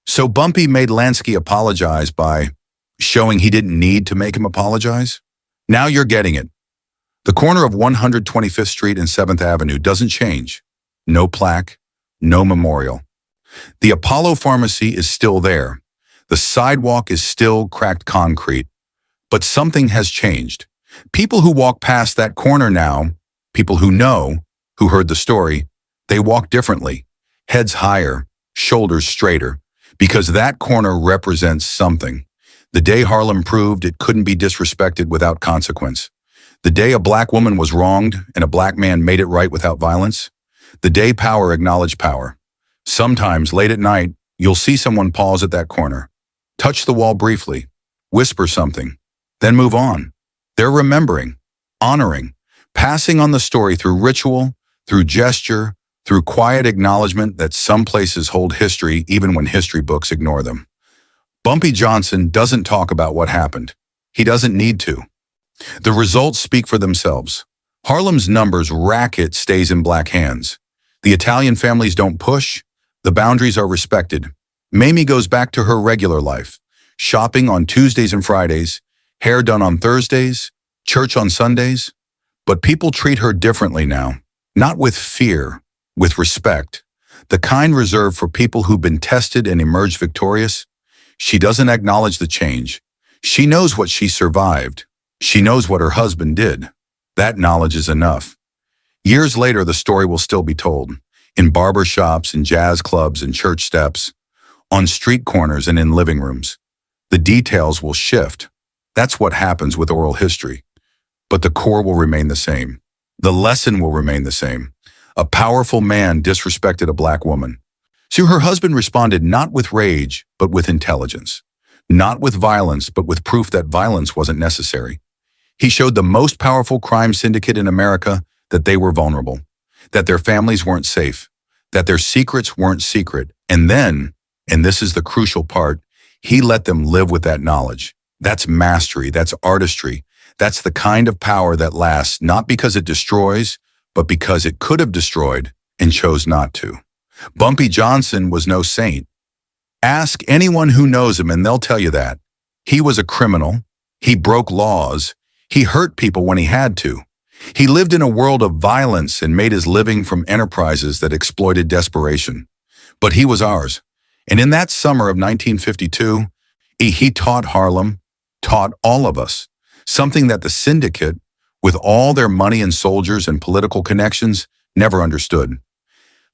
So Bumpy made Lansky apologize by showing he didn't need to make him apologize? Now you're getting it. The corner of 125th Street and 7th Avenue doesn't change. No plaque, no memorial. The Apollo Pharmacy is still there. The sidewalk is still cracked concrete. But something has changed. People who walk past that corner now, people who know, who heard the story, they walk differently. Heads higher, shoulders straighter, because that corner represents something. The day Harlem proved it couldn't be disrespected without consequence. The day a black woman was wronged and a black man made it right without violence. The day power acknowledged power. Sometimes, late at night, you'll see someone pause at that corner, touch the wall briefly, whisper something, then move on. They're remembering, honoring, passing on the story through ritual, through gesture, through quiet acknowledgement that some places hold history even when history books ignore them. Bumpy Johnson doesn't talk about what happened. He doesn't need to. The results speak for themselves. Harlem's numbers racket stays in black hands. The Italian families don't push. The boundaries are respected. Mayme goes back to her regular life, shopping on Tuesdays and Fridays, hair done on Thursdays, church on Sundays. But people treat her differently now, not with fear, with respect, the kind reserved for people who've been tested and emerged victorious. She doesn't acknowledge the change. She knows what she survived. She knows what her husband did. That knowledge is enough. Years later, the story will still be told, in barber shops, in jazz clubs, in church steps, on street corners and in living rooms. The details will shift. That's what happens with oral history. But the core will remain the same. The lesson will remain the same. A powerful man disrespected a black woman. So her husband responded not with rage, but with intelligence. Not with violence, but with proof that violence wasn't necessary. He showed the most powerful crime syndicate in America that they were vulnerable, that their families weren't safe, that their secrets weren't secret. And then, and this is the crucial part, he let them live with that knowledge. That's mastery, that's artistry. That's the kind of power that lasts not because it destroys, but because it could have destroyed and chose not to. Bumpy Johnson was no saint. Ask anyone who knows him and they'll tell you that. He was a criminal. He broke laws. He hurt people when he had to. He lived in a world of violence and made his living from enterprises that exploited desperation. But he was ours. And in that summer of 1952, he taught Harlem, taught all of us, something that the syndicate, with all their money and soldiers and political connections, never understood.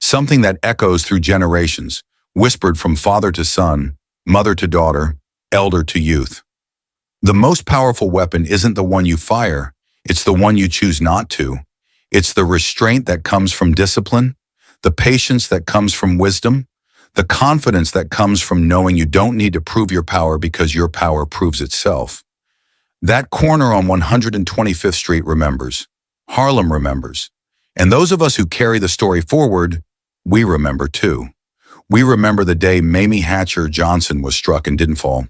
Something that echoes through generations, whispered from father to son, mother to daughter, elder to youth. The most powerful weapon isn't the one you fire, it's the one you choose not to. It's the restraint that comes from discipline, the patience that comes from wisdom, the confidence that comes from knowing you don't need to prove your power because your power proves itself. That corner on 125th Street remembers. Harlem remembers. And those of us who carry the story forward, we remember too. We remember the day Mayme Johnson was struck and didn't fall.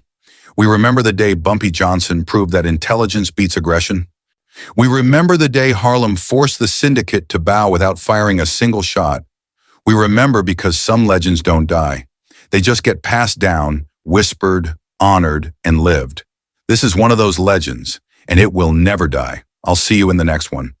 We remember the day Bumpy Johnson proved that intelligence beats aggression. We remember the day Harlem forced the syndicate to bow without firing a single shot. We remember because some legends don't die. They just get passed down, whispered, honored, and lived. This is one of those legends, and it will never die. I'll see you in the next one.